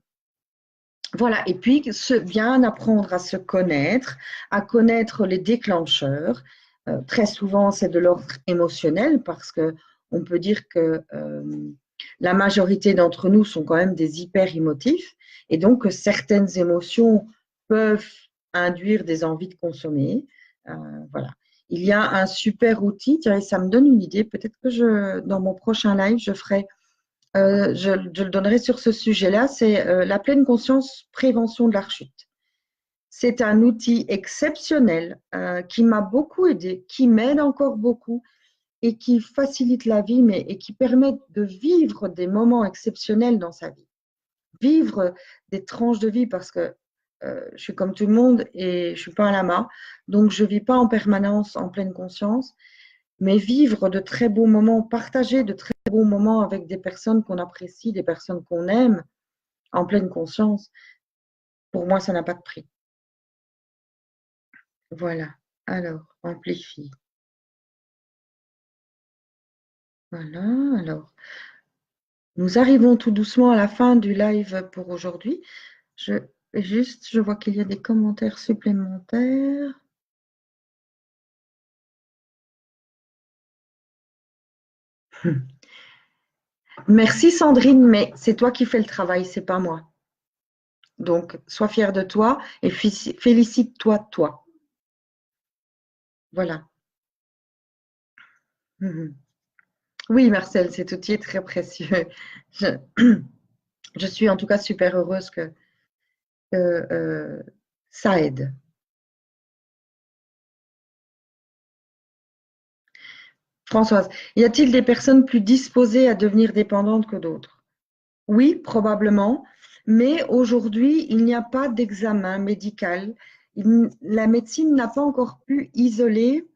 voilà, et puis bien apprendre à se connaître, à connaître les déclencheurs. Très souvent, c'est de l'ordre émotionnel parce que on peut dire que la majorité d'entre nous sont quand même des hyper émotifs et donc certaines émotions peuvent induire des envies de consommer. Voilà. Il y a un super outil, tiens, ça me donne une idée. Peut-être que dans mon prochain live, je le donnerai sur ce sujet-là, c'est la pleine conscience prévention de la rechute. C'est un outil exceptionnel qui m'a beaucoup aidé, qui m'aide encore beaucoup et qui facilite la vie, et qui permet de vivre des moments exceptionnels dans sa vie. Vivre des tranches de vie parce que je suis comme tout le monde et je ne suis pas un lama, donc je ne vis pas en permanence en pleine conscience, mais vivre de très beaux moments, partager de très beaux moments avec des personnes qu'on apprécie, des personnes qu'on aime, en pleine conscience, pour moi, ça n'a pas de prix. Voilà. Alors, amplifie. Voilà. Alors, nous arrivons tout doucement à la fin du live pour aujourd'hui. Je vois qu'il y a des commentaires supplémentaires. Merci Sandrine, mais c'est toi qui fais le travail, c'est pas moi. Donc, sois fière de toi et félicite-toi, toi. Voilà. Oui, Marcel, cet outil est très précieux. Je suis en tout cas super heureuse que ça aide. Françoise, y a-t-il des personnes plus disposées à devenir dépendantes que d'autres? Oui, probablement, mais aujourd'hui, il n'y a pas d'examen médical. La médecine n'a pas encore pu isoler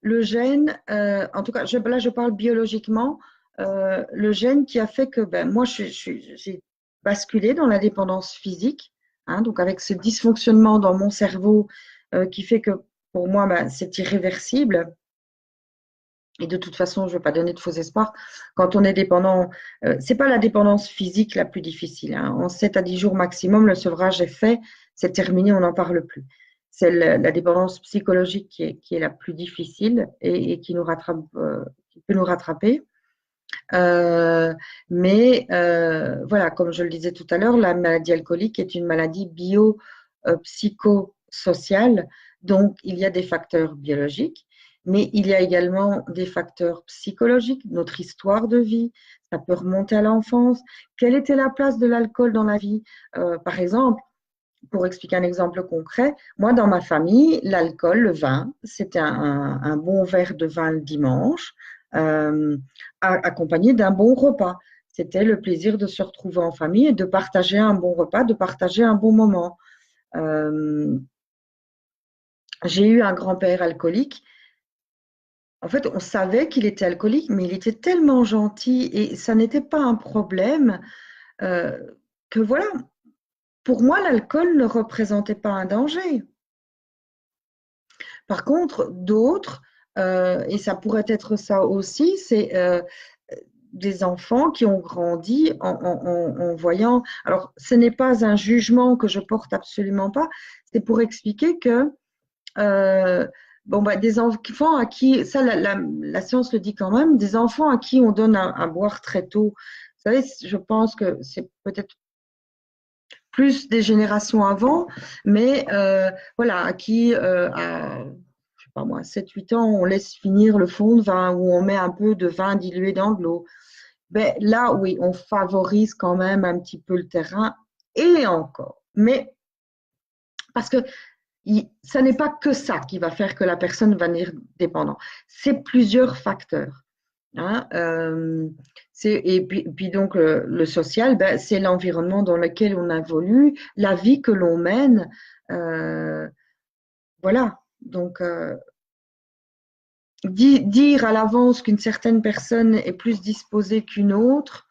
le gène, en tout cas, là je parle biologiquement, le gène qui a fait que moi j'ai basculé dans la dépendance physique, hein, donc avec ce dysfonctionnement dans mon cerveau qui fait que pour moi c'est irréversible. Et de toute façon, je ne veux pas donner de faux espoirs. Quand on est dépendant, ce n'est pas la dépendance physique la plus difficile, hein. En 7 à 10 jours maximum, le sevrage est fait, c'est terminé, on n'en parle plus. C'est la dépendance psychologique qui est la plus difficile et qui peut nous rattraper. Mais voilà, comme je le disais tout à l'heure, la maladie alcoolique est une maladie bio-psychosociale. Donc, il y a des facteurs biologiques, mais il y a également des facteurs psychologiques, notre histoire de vie, ça peut remonter à l'enfance. Quelle était la place de l'alcool dans la vie? Par exemple, pour expliquer un exemple concret, moi, dans ma famille, l'alcool, le vin, c'était un bon verre de vin le dimanche, accompagné d'un bon repas. C'était le plaisir de se retrouver en famille et de partager un bon repas, de partager un bon moment. J'ai eu un grand-père alcoolique. En fait, on savait qu'il était alcoolique, mais il était tellement gentil et ça n'était pas un problème que voilà, pour moi, l'alcool ne représentait pas un danger. Par contre, d'autres, et ça pourrait être ça aussi, c'est des enfants qui ont grandi en voyant. Alors, ce n'est pas un jugement que je porte absolument pas, c'est pour expliquer que des enfants à qui, ça la science le dit quand même, des enfants à qui on donne à boire très tôt. Vous savez, je pense que c'est peut-être plus des générations avant, mais voilà, à qui, je sais pas moi, 7-8 ans, on laisse finir le fond de vin ou on met un peu de vin dilué dans de l'eau. Ben, là, oui, on favorise quand même un petit peu le terrain et encore. Mais parce que ça n'est pas que ça qui va faire que la personne va devenir dépendante. C'est plusieurs facteurs. Hein, et puis donc le social, c'est l'environnement dans lequel on évolue, la vie que l'on mène. Voilà. Donc dire à l'avance qu'une certaine personne est plus disposée qu'une autre,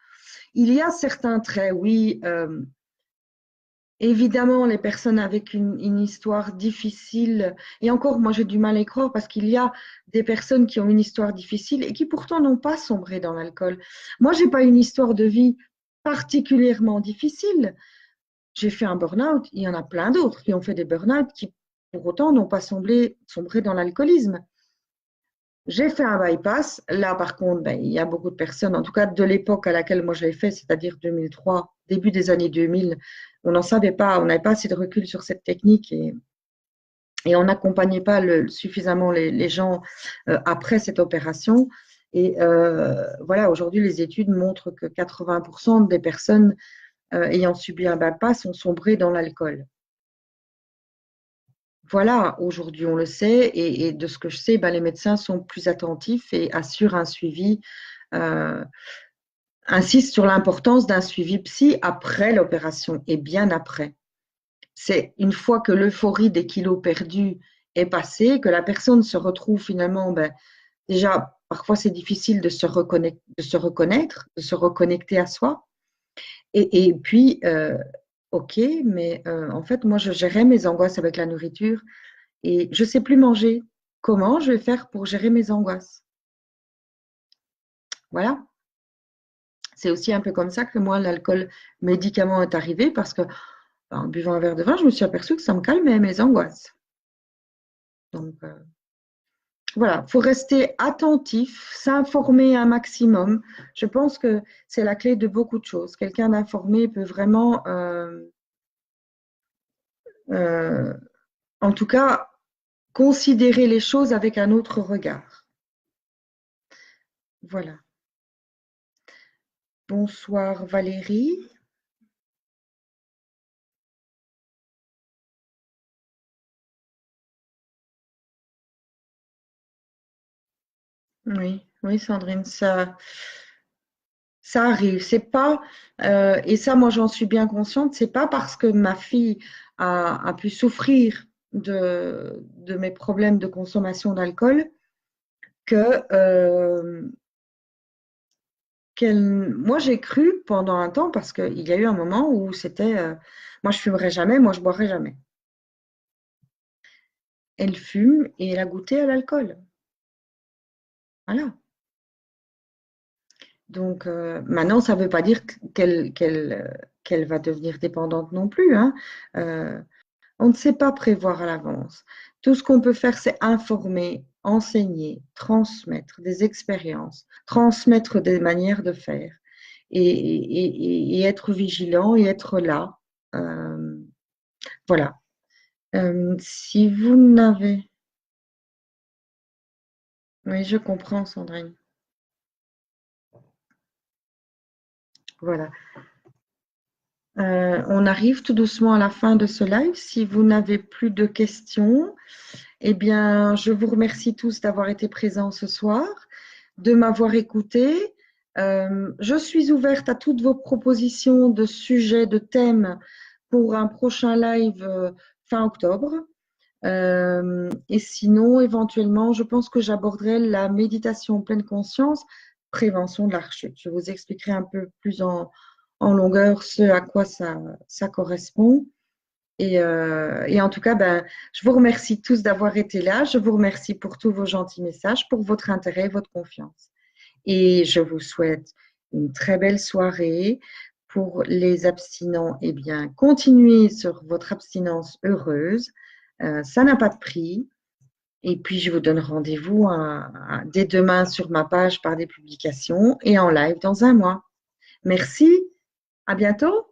il y a certains traits, oui. Évidemment, les personnes avec une histoire difficile, et encore, moi j'ai du mal à y croire parce qu'il y a des personnes qui ont une histoire difficile et qui pourtant n'ont pas sombré dans l'alcool. Moi, j'ai pas une histoire de vie particulièrement difficile. J'ai fait un burn-out, il y en a plein d'autres qui ont fait des burn-out qui pour autant n'ont pas sombré dans l'alcoolisme. J'ai fait un bypass. Là, par contre, ben, il y a beaucoup de personnes, en tout cas de l'époque à laquelle moi je l'ai fait, c'est-à-dire 2003, début des années 2000, on n'en savait pas, on n'avait pas assez de recul sur cette technique et on n'accompagnait pas suffisamment les gens après cette opération. Et voilà, aujourd'hui, les études montrent que 80% des personnes ayant subi un bypass ont sombré dans l'alcool. Voilà, aujourd'hui on le sait, et de ce que je sais, ben, les médecins sont plus attentifs et assurent un suivi, euh, insistent sur l'importance d'un suivi psy après l'opération et bien après. C'est une fois que l'euphorie des kilos perdus est passée, que la personne se retrouve finalement, ben, déjà parfois c'est difficile de se reconnaître, de se reconnecter à soi. Et puis, ok, mais en fait, moi je gérais mes angoisses avec la nourriture. Et je ne sais plus manger. Comment je vais faire pour gérer mes angoisses? Voilà. C'est aussi un peu comme ça que moi, l'alcool médicament est arrivé parce que en buvant un verre de vin, je me suis aperçue que ça me calmait mes angoisses. Donc voilà, il faut rester attentif, s'informer un maximum. Je pense que c'est la clé de beaucoup de choses. Quelqu'un d'informé peut vraiment, euh, en tout cas, considérer les choses avec un autre regard. Voilà. Bonsoir Valérie. Oui, oui, Sandrine, ça arrive. C'est pas, et ça, moi, j'en suis bien consciente. C'est pas parce que ma fille a pu souffrir de mes problèmes de consommation d'alcool que moi, j'ai cru pendant un temps parce qu'il y a eu un moment où c'était, moi, je fumerai jamais, moi, je boirai jamais. Elle fume et elle a goûté à l'alcool. Voilà. Donc maintenant, ça ne veut pas dire qu'elle va devenir dépendante non plus, hein. On ne sait pas prévoir à l'avance. Tout ce qu'on peut faire, c'est informer, enseigner, transmettre des expériences, transmettre des manières de faire et être vigilant et être là. Euh, voilà. Si vous n'avez... Oui, je comprends, Sandrine. Voilà. On arrive tout doucement à la fin de ce live. Si vous n'avez plus de questions, eh bien, je vous remercie tous d'avoir été présents ce soir, de m'avoir écouté. Je suis ouverte à toutes vos propositions de sujets, de thèmes pour un prochain live fin octobre. Et sinon, éventuellement, je pense que j'aborderai la méditation en pleine conscience, prévention de la rechute. Je vous expliquerai un peu plus en longueur ce à quoi ça correspond. Et en tout cas, ben, je vous remercie tous d'avoir été là. Je vous remercie pour tous vos gentils messages, pour votre intérêt et votre confiance. Et je vous souhaite une très belle soirée. Pour les abstinents, eh bien, continuez sur votre abstinence heureuse. Ça n'a pas de prix. Et puis, je vous donne rendez-vous dès demain sur ma page par des publications et en live dans un mois. Merci. À bientôt.